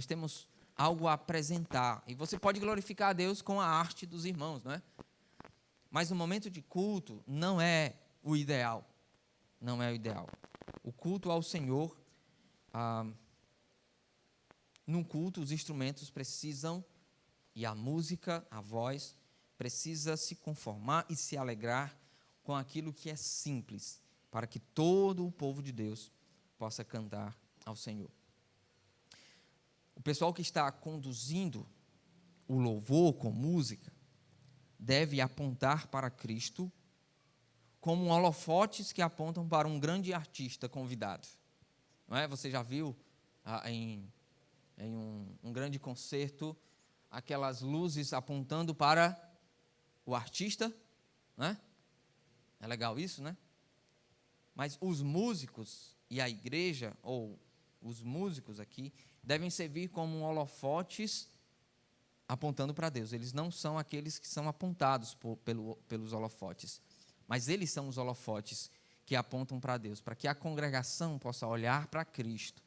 temos algo a apresentar, e você pode glorificar a Deus com a arte dos irmãos, não é? Mas o momento de culto não é o ideal, não é o ideal. O culto ao Senhor, num culto os instrumentos precisam, e a música, a voz, precisa se conformar e se alegrar com aquilo que é simples, para que todo o povo de Deus possa cantar ao Senhor. O pessoal que está conduzindo o louvor com música deve apontar para Cristo como holofotes que apontam para um grande artista convidado. Não é? Você já viu em um grande concerto aquelas luzes apontando para o artista? Não é? É legal isso, né? Mas os músicos e a igreja, ou os músicos aqui, devem servir como holofotes apontando para Deus. Eles não são aqueles que são apontados pelos holofotes, mas eles são os holofotes que apontam para Deus, para que a congregação possa olhar para Cristo,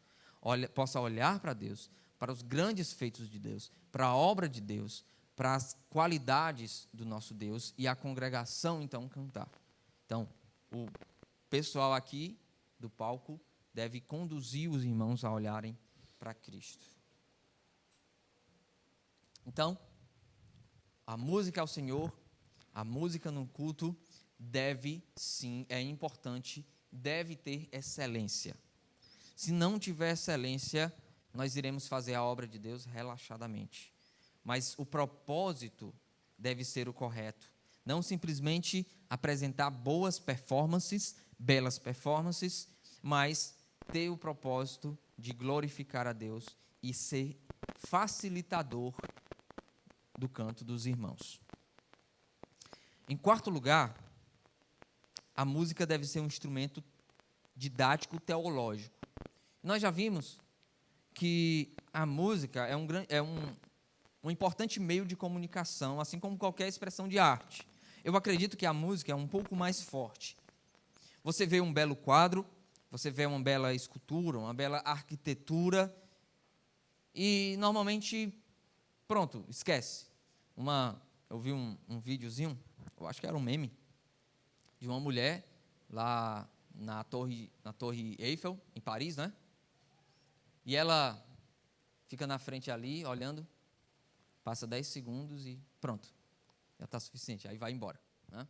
possa olhar para Deus, para os grandes feitos de Deus, para a obra de Deus, para as qualidades do nosso Deus, e a congregação então cantar. Então, o pessoal aqui do palco deve conduzir os irmãos a olharem para Cristo. Então, a música ao Senhor, a música no culto deve sim, é importante, deve ter excelência. Se não tiver excelência, nós iremos fazer a obra de Deus relaxadamente. Mas o propósito deve ser o correto. Não simplesmente apresentar boas performances, belas performances, mas ter o propósito de glorificar a Deus e ser facilitador do canto dos irmãos. Em quarto lugar, a música deve ser um instrumento didático teológico. Nós já vimos que a música é um importante meio de comunicação, assim como qualquer expressão de arte. Eu acredito que a música é um pouco mais forte. Você vê um belo quadro, você vê uma bela escultura, uma bela arquitetura, e normalmente, pronto, esquece. Eu vi um videozinho, eu acho que era um meme, de uma mulher lá na Torre Eiffel, em Paris, né? E ela fica na frente ali, olhando, passa 10 segundos e pronto, já está suficiente, aí vai embora, né?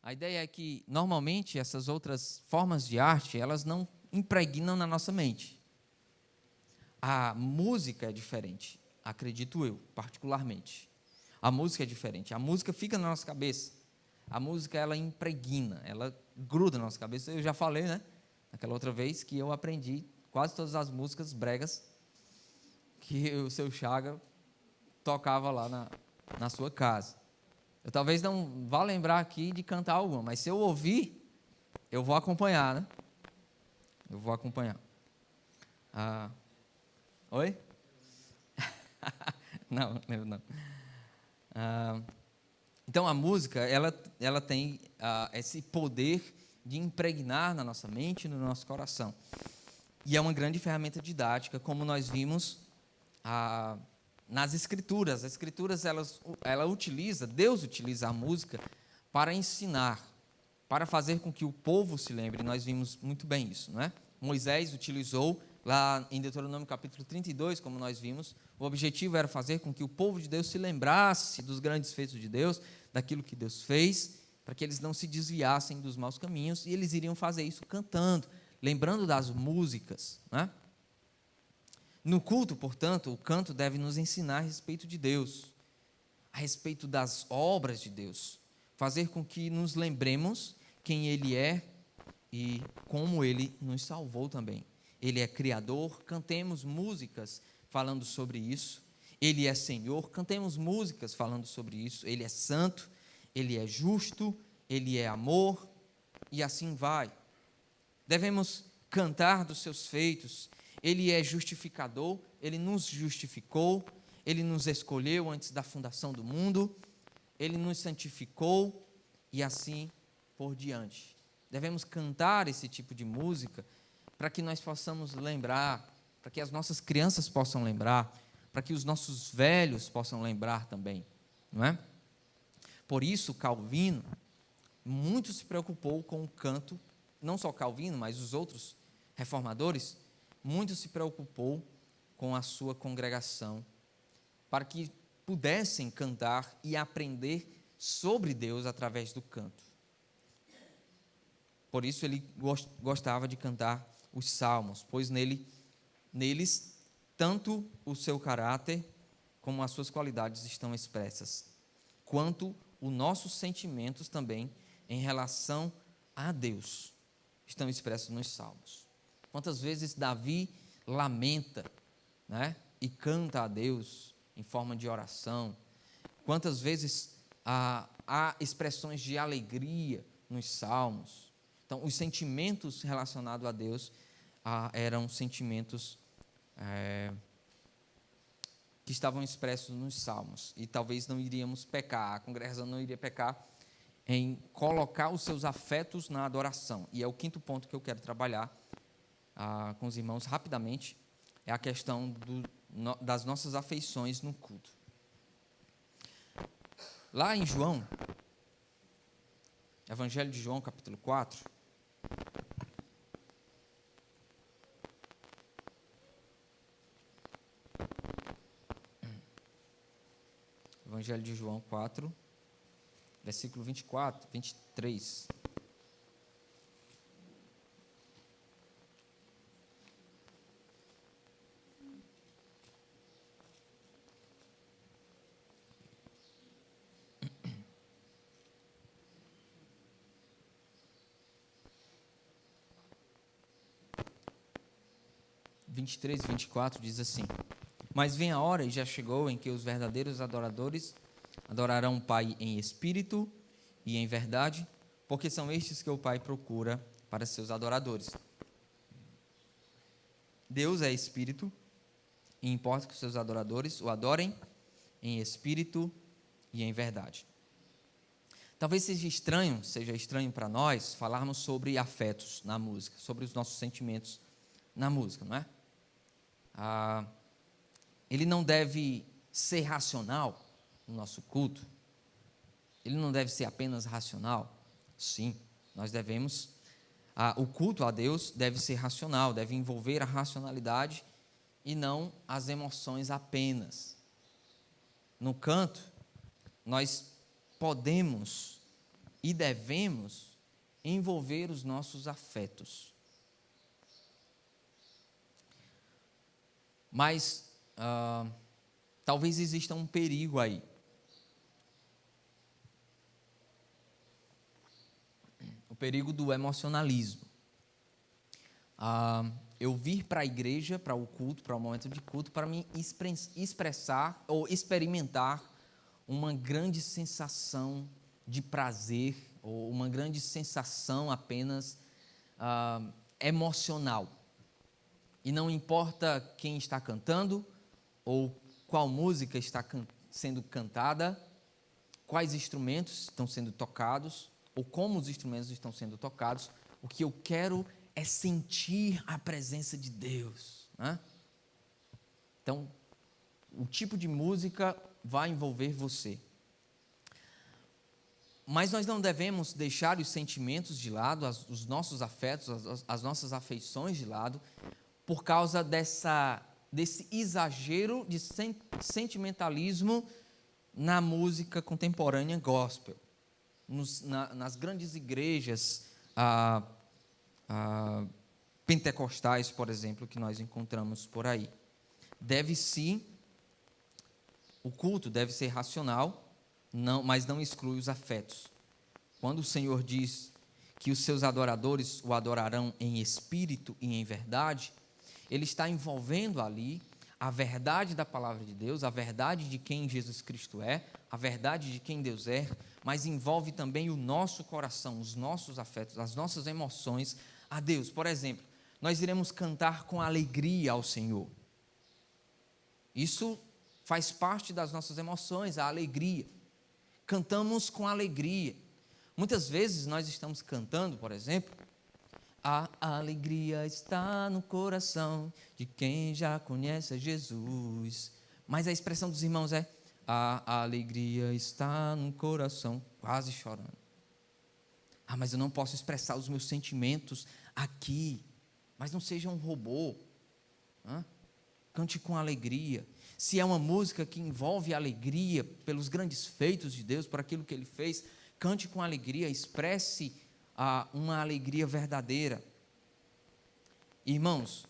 A ideia é que, normalmente, essas outras formas de arte, elas não impregnam na nossa mente. A música é diferente, acredito eu, particularmente. A música é diferente, a música fica na nossa cabeça. A música, ela impregna, ela gruda na nossa cabeça. Eu já falei, né, naquela outra vez, que eu aprendi quase todas as músicas bregas que o seu Chaga tocava lá na sua casa. Eu talvez não vá lembrar aqui de cantar alguma, mas se eu ouvir, eu vou acompanhar, né? Eu vou acompanhar. Oi? Não, eu não. Então, a música, ela tem esse poder de impregnar na nossa mente e no nosso coração. E é uma grande ferramenta didática, como nós vimos nas Escrituras. As Escrituras, Deus utiliza a música para ensinar, para fazer com que o povo se lembre. Nós vimos muito bem isso, não é? Moisés utilizou, lá em Deuteronômio capítulo 32, como nós vimos, o objetivo era fazer com que o povo de Deus se lembrasse dos grandes feitos de Deus, daquilo que Deus fez, para que eles não se desviassem dos maus caminhos, e eles iriam fazer isso cantando, lembrando das músicas, né? No culto, portanto, o canto deve nos ensinar a respeito de Deus, a respeito das obras de Deus, fazer com que nos lembremos quem Ele é e como Ele nos salvou também. Ele é Criador, cantemos músicas falando sobre isso. Ele é Senhor, cantemos músicas falando sobre isso. Ele é santo, Ele é justo, Ele é amor, e assim vai. Devemos cantar dos seus feitos. Ele é justificador, Ele nos justificou, Ele nos escolheu antes da fundação do mundo, Ele nos santificou, e assim por diante. Devemos cantar esse tipo de música para que nós possamos lembrar, para que as nossas crianças possam lembrar, para que os nossos velhos possam lembrar também, não é? Por isso, Calvino muito se preocupou com o canto, não só Calvino, mas os outros reformadores, muito se preocupou com a sua congregação, para que pudessem cantar e aprender sobre Deus através do canto. Por isso ele gostava de cantar os salmos, pois neles tanto o seu caráter como as suas qualidades estão expressas, quanto os nossos sentimentos também em relação a Deus estão expressos nos salmos. Quantas vezes Davi lamenta, né, e canta a Deus em forma de oração? Quantas vezes há expressões de alegria nos salmos? Então, os sentimentos relacionados a Deus eram sentimentos que estavam expressos nos Salmos. E talvez não iríamos pecar, a congregação não iria pecar em colocar os seus afetos na adoração. E é o quinto ponto que eu quero trabalhar com os irmãos rapidamente, é a questão das nossas afeições no culto. Lá em João, Evangelho de João, capítulo 4, Evangelho de João 4, versículo 24, 23. e 24 diz assim: Mas vem a hora, e já chegou, em que os verdadeiros adoradores adorarão o Pai em espírito e em verdade, porque são estes que o Pai procura para seus adoradores. Deus é espírito, e importa que os seus adoradores o adorem em espírito e em verdade. Talvez seja estranho para nós falarmos sobre afetos na música, sobre os nossos sentimentos na música, não é? Ele não deve ser racional no nosso culto. Ele não deve ser apenas racional. Sim, nós devemos. O culto a Deus deve ser racional, deve envolver a racionalidade e não as emoções apenas. No canto, nós podemos e devemos envolver os nossos afetos. Mas talvez exista um perigo aí. O perigo do emocionalismo. Eu vir para a igreja, para o culto, para o momento de culto, para me expressar ou experimentar uma grande sensação de prazer, ou uma grande sensação apenas emocional. E não importa quem está cantando, ou qual música está sendo cantada, quais instrumentos estão sendo tocados, ou como os instrumentos estão sendo tocados, o que eu quero é sentir a presença de Deus, né? Então, o tipo de música vai envolver você. Mas nós não devemos deixar os sentimentos de lado, os nossos afetos, as nossas afeições de lado, por causa desse exagero de sentimentalismo na música contemporânea gospel. Nas grandes igrejas pentecostais, por exemplo, que nós encontramos por aí. O culto deve ser racional, mas não exclui os afetos. Quando o Senhor diz que os seus adoradores o adorarão em espírito e em verdade, Ele está envolvendo ali a verdade da palavra de Deus, a verdade de quem Jesus Cristo é, a verdade de quem Deus é, mas envolve também o nosso coração, os nossos afetos, as nossas emoções a Deus. Por exemplo, nós iremos cantar com alegria ao Senhor. Isso faz parte das nossas emoções, a alegria. Cantamos com alegria. Muitas vezes nós estamos cantando, por exemplo, a alegria está no coração de quem já conhece a Jesus. Mas a expressão dos irmãos é: a alegria está no coração, quase chorando. Mas eu não posso expressar os meus sentimentos aqui. Mas não seja um robô. Cante com alegria. Se é uma música que envolve alegria pelos grandes feitos de Deus, por aquilo que Ele fez, cante com alegria, expresse uma alegria verdadeira. Irmãos,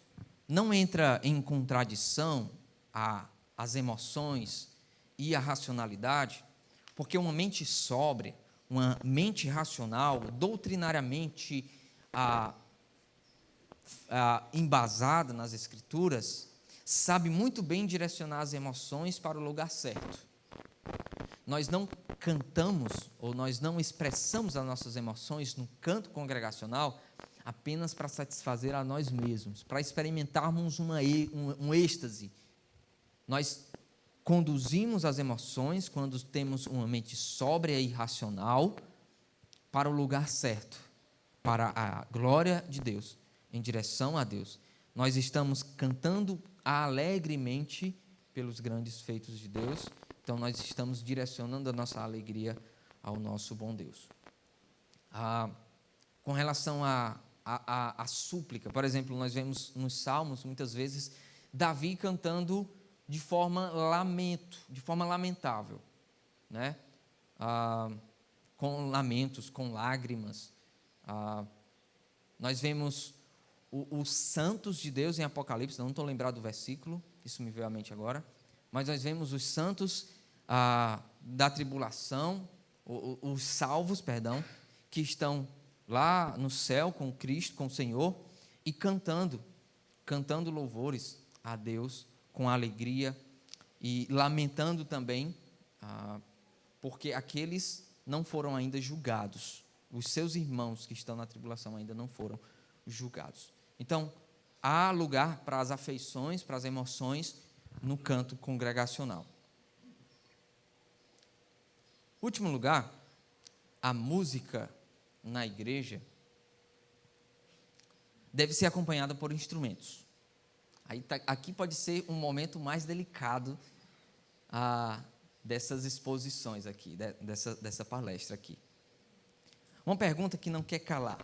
não entra em contradição as emoções e a racionalidade, porque uma mente sóbria, uma mente racional, doutrinariamente embasada nas Escrituras, sabe muito bem direcionar as emoções para o lugar certo. Nós não cantamos ou nós não expressamos as nossas emoções no canto congregacional apenas para satisfazer a nós mesmos, para experimentarmos um êxtase. Nós conduzimos as emoções, quando temos uma mente sóbria e racional, para o lugar certo, para a glória de Deus, em direção a Deus. Nós estamos cantando alegremente pelos grandes feitos de Deus, então nós estamos direcionando a nossa alegria ao nosso bom Deus. Com relação à súplica, por exemplo, nós vemos nos Salmos, muitas vezes, Davi cantando de forma lamentável, né? Com lamentos, com lágrimas. Nós vemos os santos de Deus em Apocalipse, não estou lembrado do versículo, isso me veio à mente agora, mas nós vemos os santos da tribulação, os salvos, que estão lá no céu com Cristo, com o Senhor, e cantando louvores a Deus com alegria e lamentando também, porque aqueles não foram ainda julgados, os seus irmãos que estão na tribulação ainda não foram julgados. Então, há lugar para as afeições, para as emoções no canto congregacional. Último lugar, a música na igreja deve ser acompanhada por instrumentos. Aqui pode ser um momento mais delicado dessas exposições aqui, dessa palestra aqui. Uma pergunta que não quer calar.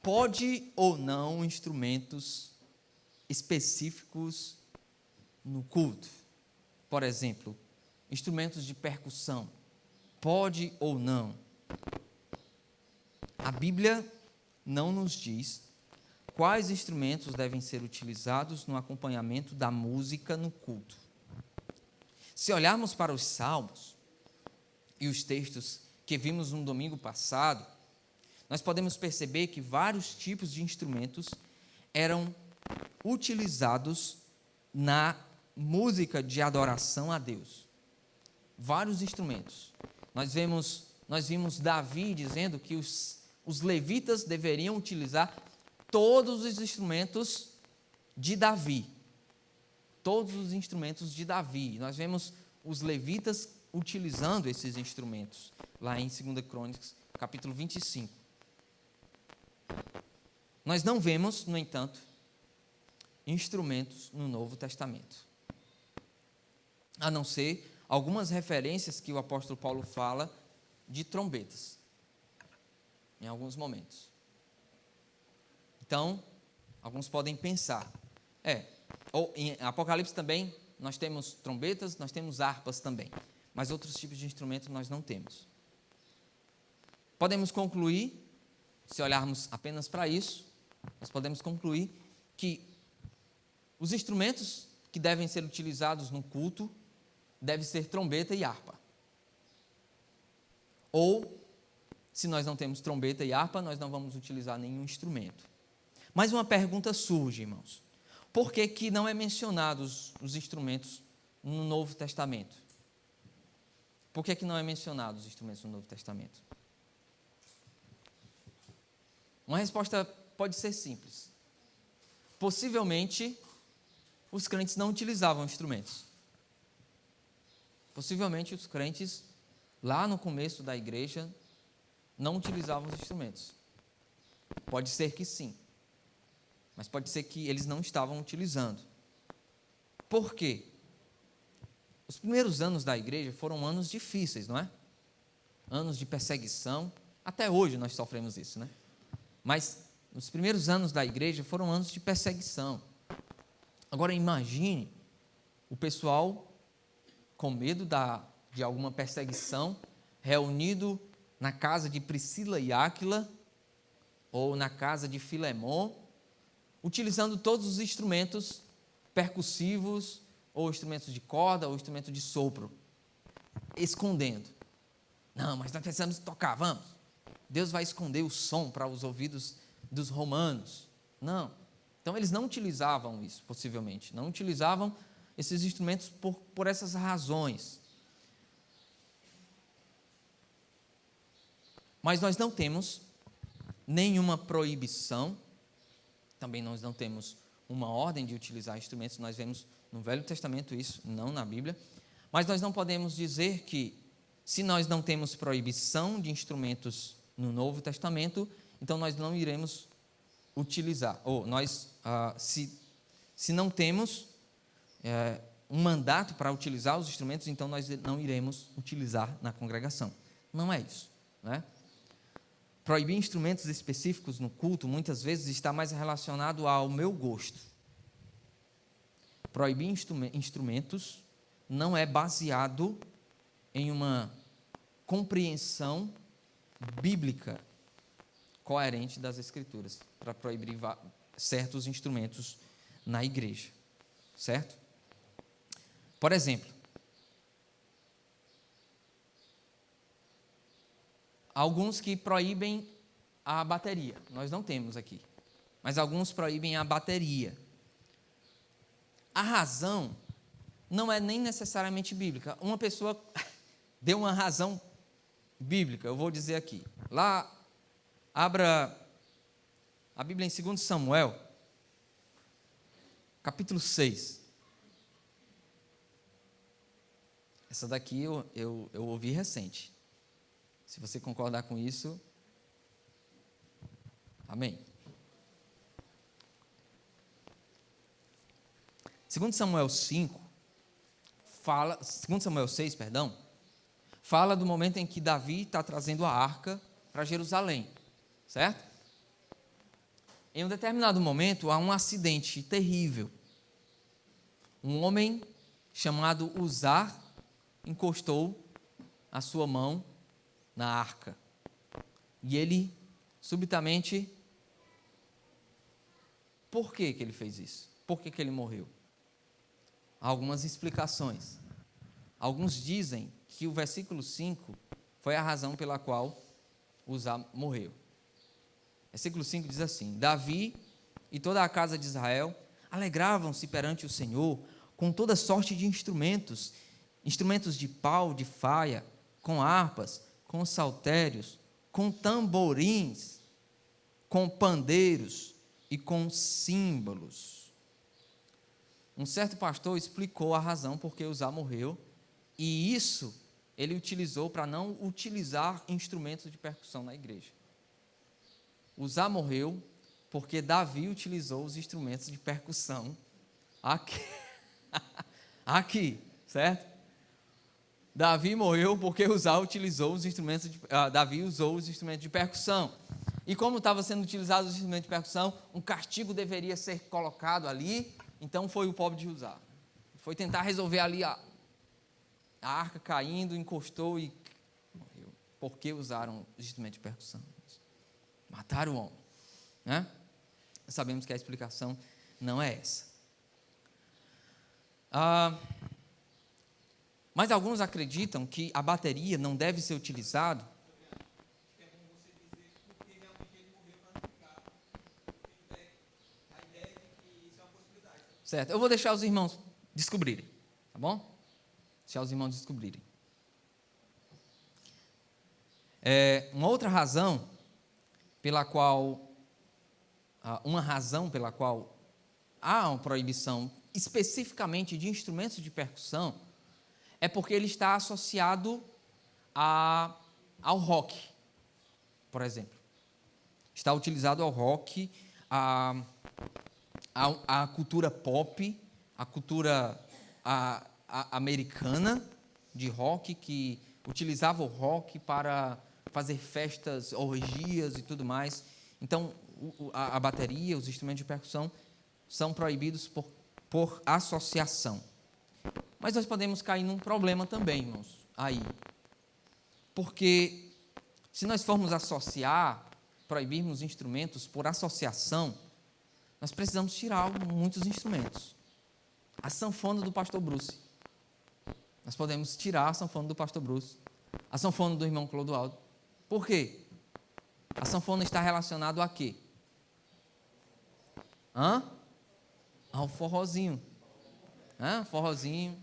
Pode ou não instrumentos específicos no culto? Por exemplo, instrumentos de percussão. Pode ou não? A Bíblia não nos diz quais instrumentos devem ser utilizados no acompanhamento da música no culto. Se olharmos para os Salmos e os textos que vimos no domingo passado, nós podemos perceber que vários tipos de instrumentos eram utilizados na música de adoração a Deus. Vários instrumentos. Nós vimos Davi dizendo que os levitas deveriam utilizar todos os instrumentos de Davi. Todos os instrumentos de Davi. Nós vemos os levitas utilizando esses instrumentos, lá em 2 Crônicas, capítulo 25. Nós não vemos, no entanto, instrumentos no Novo Testamento. A não ser algumas referências que o apóstolo Paulo fala de trombetas, em alguns momentos. Então, alguns podem pensar, ou em Apocalipse também, nós temos trombetas, nós temos harpas também, mas outros tipos de instrumentos nós não temos. Podemos concluir, se olharmos apenas para isso, nós podemos concluir que os instrumentos que devem ser utilizados no culto devem ser trombeta e harpa. Ou, se nós não temos trombeta e harpa, nós não vamos utilizar nenhum instrumento. Mas uma pergunta surge, irmãos. Por que não é mencionados os instrumentos no Novo Testamento? Por que não é mencionados os instrumentos no Novo Testamento? Uma resposta pode ser simples. Possivelmente, os crentes não utilizavam instrumentos. Possivelmente, os crentes, lá no começo da igreja, não utilizavam os instrumentos. Pode ser que sim. Mas pode ser que eles não estavam utilizando. Por quê? Os primeiros anos da igreja foram anos difíceis, não é? Anos de perseguição. Até hoje nós sofremos isso, né? Mas os primeiros anos da igreja foram anos de perseguição. Agora imagine o pessoal com medo de alguma perseguição, reunido na casa de Priscila e Áquila, ou na casa de Filemon, utilizando todos os instrumentos percussivos, ou instrumentos de corda, ou instrumento de sopro, escondendo. Não, mas nós precisamos tocar, vamos. Deus vai esconder o som para os ouvidos dos romanos. Não. Então, eles não utilizavam isso, possivelmente. Não utilizavam esses instrumentos por essas razões. Mas nós não temos nenhuma proibição, também nós não temos uma ordem de utilizar instrumentos, nós vemos no Velho Testamento isso, não na Bíblia, mas nós não podemos dizer que, se nós não temos proibição de instrumentos no Novo Testamento, então nós não iremos utilizar, ou nós, se não temos um mandato para utilizar os instrumentos, então nós não iremos utilizar na congregação. Não é isso, né? Proibir instrumentos específicos no culto, muitas vezes, está mais relacionado ao meu gosto. Proibir instrumentos não é baseado em uma compreensão bíblica coerente das Escrituras, para proibir certos instrumentos na igreja, certo? Por exemplo, alguns que proíbem a bateria, nós não temos aqui, mas alguns proíbem a bateria. A razão não é nem necessariamente bíblica. Uma pessoa deu uma razão bíblica, eu vou dizer aqui. Lá, abra a Bíblia em 2 Samuel, capítulo 6. Essa daqui eu ouvi recente. Se você concordar com isso, amém. 2 Samuel 5, 2 Samuel 6, perdão, fala do momento em que Davi está trazendo a arca para Jerusalém, certo? Em um determinado momento, há um acidente terrível. Um homem chamado Uzá encostou a sua mão na arca. E ele, subitamente, por que ele fez isso? Por que ele morreu? Há algumas explicações. Alguns dizem que o versículo 5 foi a razão pela qual Uzá morreu. Versículo 5 diz assim: Davi e toda a casa de Israel alegravam-se perante o Senhor com toda sorte de instrumentos, instrumentos de pau, de faia, com harpas, com saltérios, com tamborins, com pandeiros e com símbolos. Um certo pastor explicou a razão por que Uzá morreu, e isso ele utilizou para não utilizar instrumentos de percussão na igreja. Uzá morreu porque Davi utilizou os instrumentos de percussão aqui, certo? Davi morreu porque Uzá utilizou os instrumentos Davi usou os instrumentos de percussão. E como estava sendo utilizados os instrumentos de percussão, um castigo deveria ser colocado ali, então foi o pobre de Uzá. Foi tentar resolver ali a arca caindo, encostou e morreu. Por que usaram os instrumentos de percussão? Mataram o homem, né? Sabemos que a explicação não é essa. Mas alguns acreditam que a bateria não deve ser utilizada. Certo, eu vou deixar os irmãos descobrirem, tá bom? Deixar os irmãos descobrirem. Uma outra razão uma razão pela qual há uma proibição especificamente de instrumentos de percussão é porque ele está associado ao rock, por exemplo. Está utilizado ao rock, à cultura pop, à cultura americana de rock, que utilizava o rock para fazer festas, orgias e tudo mais. Então, a bateria, os instrumentos de percussão são proibidos por associação. Mas nós podemos cair num problema também, irmãos, aí. Porque se nós formos proibirmos instrumentos por associação, nós precisamos tirar muitos instrumentos. A sanfona do pastor Bruce. Nós podemos tirar a sanfona do pastor Bruce. A sanfona do irmão Clodoaldo. Por quê? A sanfona está relacionada a quê? Ao forrozinho. Forrozinho.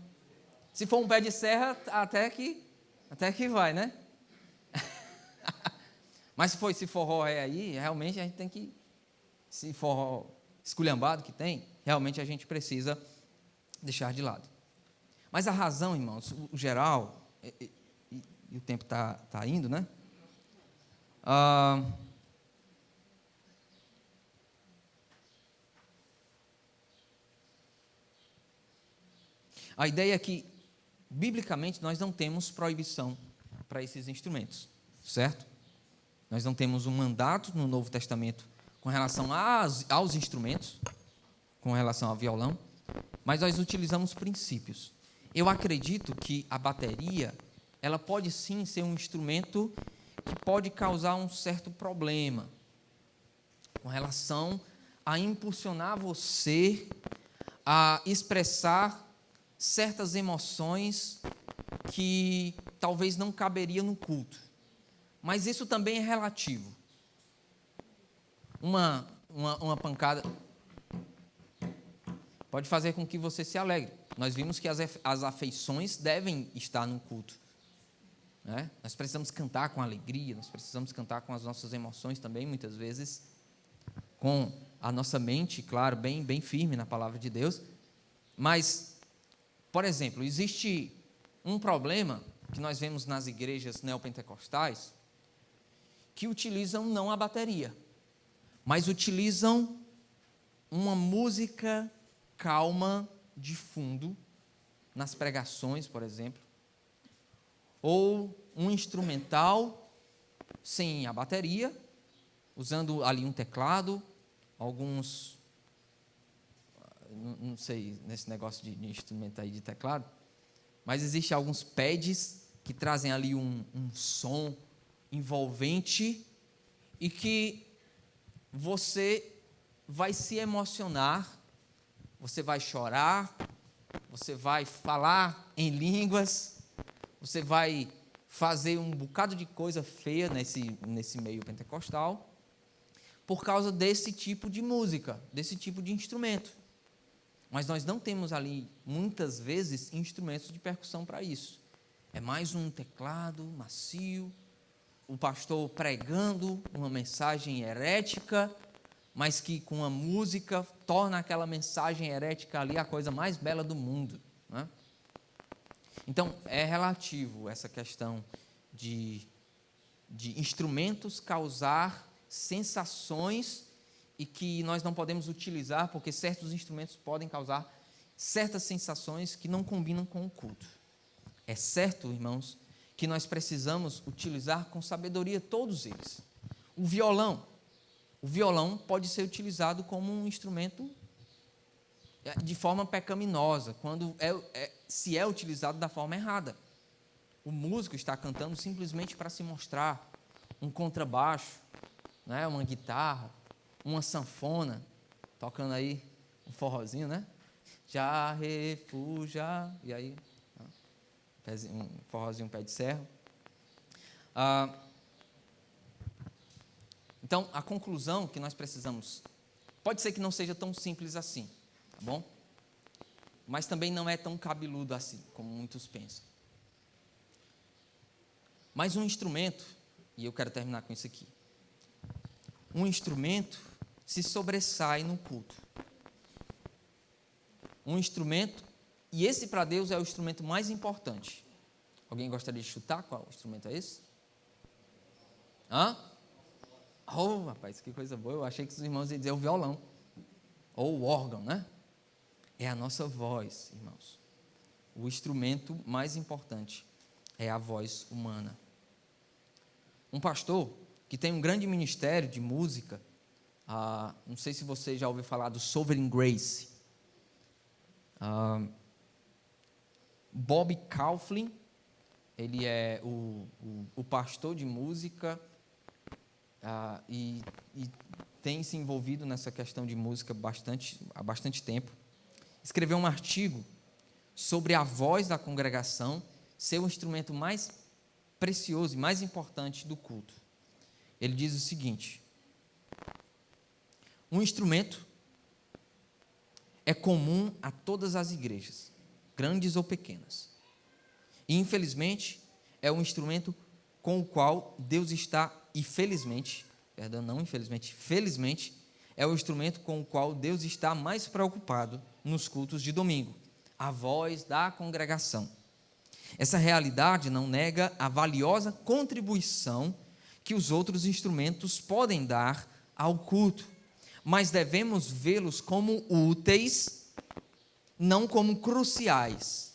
Se for um pé de serra, até que vai, né? Mas se forró aí, realmente a gente tem que... Se forró esculhambado que tem, realmente a gente precisa deixar de lado. Mas a razão, irmãos, o geral, e o tempo está indo, né? A ideia é que, biblicamente, nós não temos proibição para esses instrumentos, certo? Nós não temos um mandato no Novo Testamento com relação aos instrumentos, com relação ao violão, mas nós utilizamos princípios. Eu acredito que a bateria, ela pode sim ser um instrumento que pode causar um certo problema com relação a impulsionar você a expressar certas emoções que talvez não caberia no culto. Mas isso também é relativo. Uma pancada pode fazer com que você se alegre. Nós vimos que as afeições devem estar no culto, né? Nós precisamos cantar com alegria, nós precisamos cantar com as nossas emoções também, muitas vezes, com a nossa mente, claro, bem firme na palavra de Deus. Mas, por exemplo, existe um problema que nós vemos nas igrejas neopentecostais que utilizam não a bateria, mas utilizam uma música calma de fundo nas pregações, por exemplo, ou um instrumental sem a bateria, usando ali um teclado, alguns, não sei, nesse negócio de instrumento aí de teclado, mas existe alguns pads que trazem ali um som envolvente e que você vai se emocionar, você vai chorar, você vai falar em línguas, você vai fazer um bocado de coisa feia nesse meio pentecostal, por causa desse tipo de música, desse tipo de instrumento. Mas nós não temos ali, muitas vezes, instrumentos de percussão para isso. É mais um teclado macio, o pastor pregando uma mensagem herética, mas que com a música torna aquela mensagem herética ali a coisa mais bela do mundo, né? Então, é relativo essa questão de instrumentos causar sensações e que nós não podemos utilizar, porque certos instrumentos podem causar certas sensações que não combinam com o culto. É certo, irmãos, que nós precisamos utilizar com sabedoria todos eles. O violão pode ser utilizado como um instrumento de forma pecaminosa, quando se é utilizado da forma errada. O músico está cantando simplesmente para se mostrar, um contrabaixo, né, uma guitarra, uma sanfona, tocando aí um forrozinho, né? Já refugia, e aí um forrozinho, um pé de serra. Então, a conclusão que nós precisamos, pode ser que não seja tão simples assim, tá bom? Mas também não é tão cabeludo assim, como muitos pensam. Mas um instrumento, e eu quero terminar com isso aqui, um instrumento se sobressai no culto. Um instrumento, e esse para Deus é o instrumento mais importante. Alguém gostaria de chutar qual instrumento é esse? Oh, rapaz, que coisa boa. Eu achei que os irmãos iam dizer o violão. Ou o órgão, né? É a nossa voz, irmãos. O instrumento mais importante é a voz humana. Um pastor que tem um grande ministério de música, não sei se você já ouviu falar do Sovereign Grace. Bob Kauflin, ele é o pastor de música e tem se envolvido nessa questão de música há bastante tempo. Escreveu um artigo sobre a voz da congregação ser o instrumento mais precioso e mais importante do culto. Ele diz o seguinte: um instrumento é comum a todas as igrejas, grandes ou pequenas. E, infelizmente, é um instrumento com o qual Deus está, e felizmente, perdão, não infelizmente, felizmente, é o instrumento com o qual Deus está mais preocupado nos cultos de domingo, a voz da congregação. Essa realidade não nega a valiosa contribuição que os outros instrumentos podem dar ao culto, mas devemos vê-los como úteis, não como cruciais.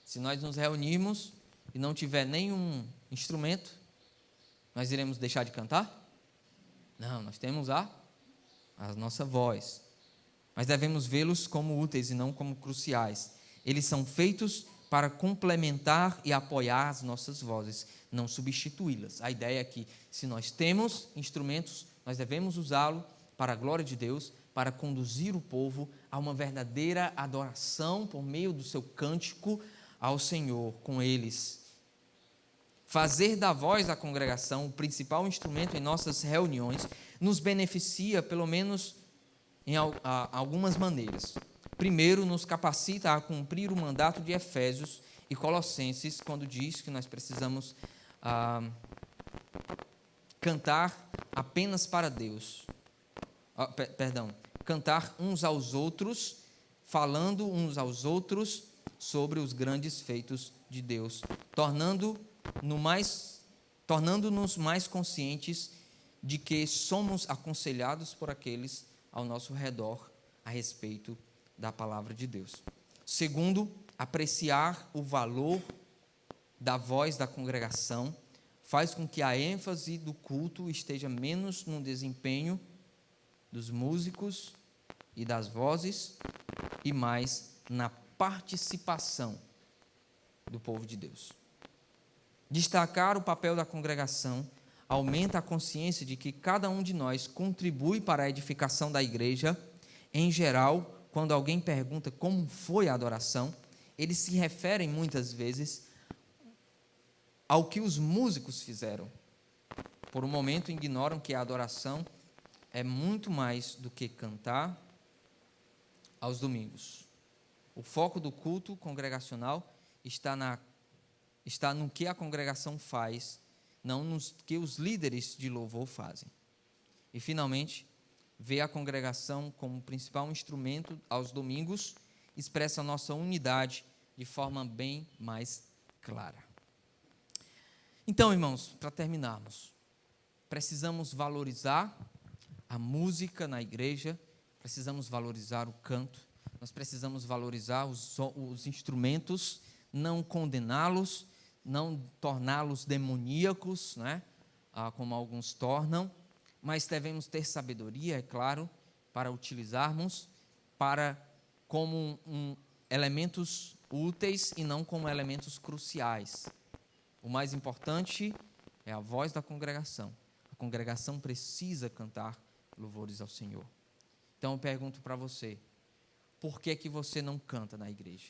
Se nós nos reunirmos e não tiver nenhum instrumento, nós iremos deixar de cantar? Não, nós temos a nossa voz. Mas devemos vê-los como úteis e não como cruciais. Eles são feitos para complementar e apoiar as nossas vozes, não substituí-las. A ideia é que, se nós temos instrumentos, nós devemos usá-lo para a glória de Deus, para conduzir o povo a uma verdadeira adoração por meio do seu cântico ao Senhor com eles. Fazer da voz da congregação o principal instrumento em nossas reuniões nos beneficia, pelo menos em algumas maneiras. Primeiro, nos capacita a cumprir o mandato de Efésios e Colossenses, quando diz que nós precisamos cantar apenas para Deus. Cantar uns aos outros, falando uns aos outros sobre os grandes feitos de Deus, tornando-nos mais conscientes de que somos aconselhados por aqueles ao nosso redor a respeito da palavra de Deus. Segundo, apreciar o valor da voz da congregação faz com que a ênfase do culto esteja menos no desempenho dos músicos e das vozes e mais na participação do povo de Deus. Destacar o papel da congregação aumenta a consciência de que cada um de nós contribui para a edificação da igreja. Em geral, quando alguém pergunta como foi a adoração, eles se referem muitas vezes ao que os músicos fizeram. Por um momento ignoram que a adoração é muito mais do que cantar aos domingos. O foco do culto congregacional está no que a congregação faz, não no que os líderes de louvor fazem. E, finalmente, ver a congregação como principal instrumento aos domingos expressa a nossa unidade de forma bem mais clara. Então, irmãos, para terminarmos, precisamos valorizar a música na igreja, precisamos valorizar o canto, nós precisamos valorizar os instrumentos, não condená-los, não torná-los demoníacos, né? Como alguns tornam, mas devemos ter sabedoria, é claro, para utilizarmos como elementos úteis e não como elementos cruciais. O mais importante é a voz da congregação. A congregação precisa cantar louvores ao Senhor. Então eu pergunto para você, por que você não canta na igreja?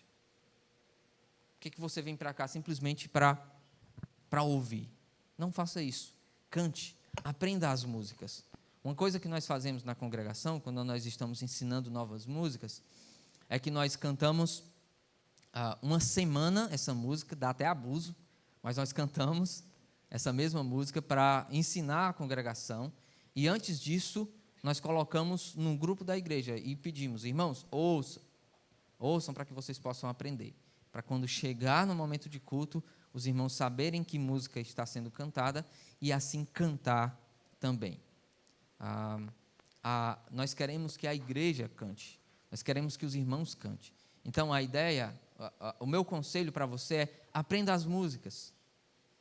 Por que você vem para cá simplesmente para ouvir? Não faça isso. Cante, aprenda as músicas. Uma coisa que nós fazemos na congregação, quando nós estamos ensinando novas músicas, é que nós cantamos uma semana essa música, dá até abuso, mas nós cantamos essa mesma música para ensinar a congregação, e antes disso, nós colocamos num grupo da igreja e pedimos, irmãos, ouçam para que vocês possam aprender, para quando chegar no momento de culto, os irmãos saberem que música está sendo cantada e assim cantar também. Nós queremos que a igreja cante, nós queremos que os irmãos cantem. Então a ideia, o meu conselho para você é, aprenda as músicas.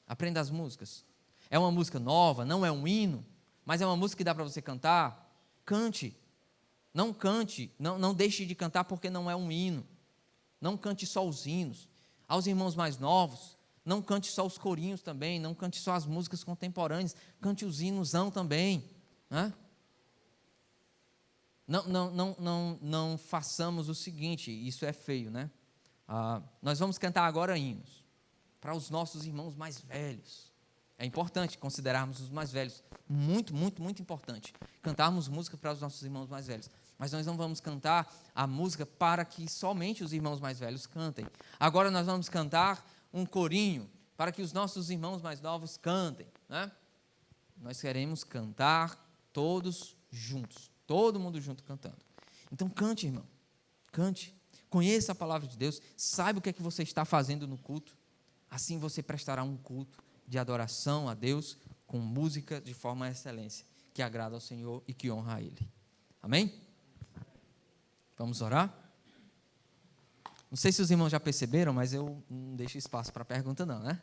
Aprenda as músicas. É uma música nova, não é um hino, mas é uma música que dá para você cantar. Cante. Não deixe de cantar porque não é um hino. Não cante só os hinos. Aos irmãos mais novos, não cante só os corinhos também, não cante só as músicas contemporâneas, cante os hinosão também, né? Não façamos o seguinte, isso é feio, né? Nós vamos cantar agora hinos para os nossos irmãos mais velhos. É importante considerarmos os mais velhos, muito, muito, muito importante, cantarmos música para os nossos irmãos mais velhos, mas nós não vamos cantar a música para que somente os irmãos mais velhos cantem. Agora nós vamos cantar um corinho para que os nossos irmãos mais novos cantem, né? Nós queremos cantar todos juntos, todo mundo junto cantando. Então cante, irmão, cante, conheça a palavra de Deus, saiba o que é que você está fazendo no culto, assim você prestará um culto de adoração a Deus, com música de forma a excelência, que agrada ao Senhor e que honra a Ele. Amém? Vamos orar? Não sei se os irmãos já perceberam, mas eu não deixo espaço para pergunta não, né?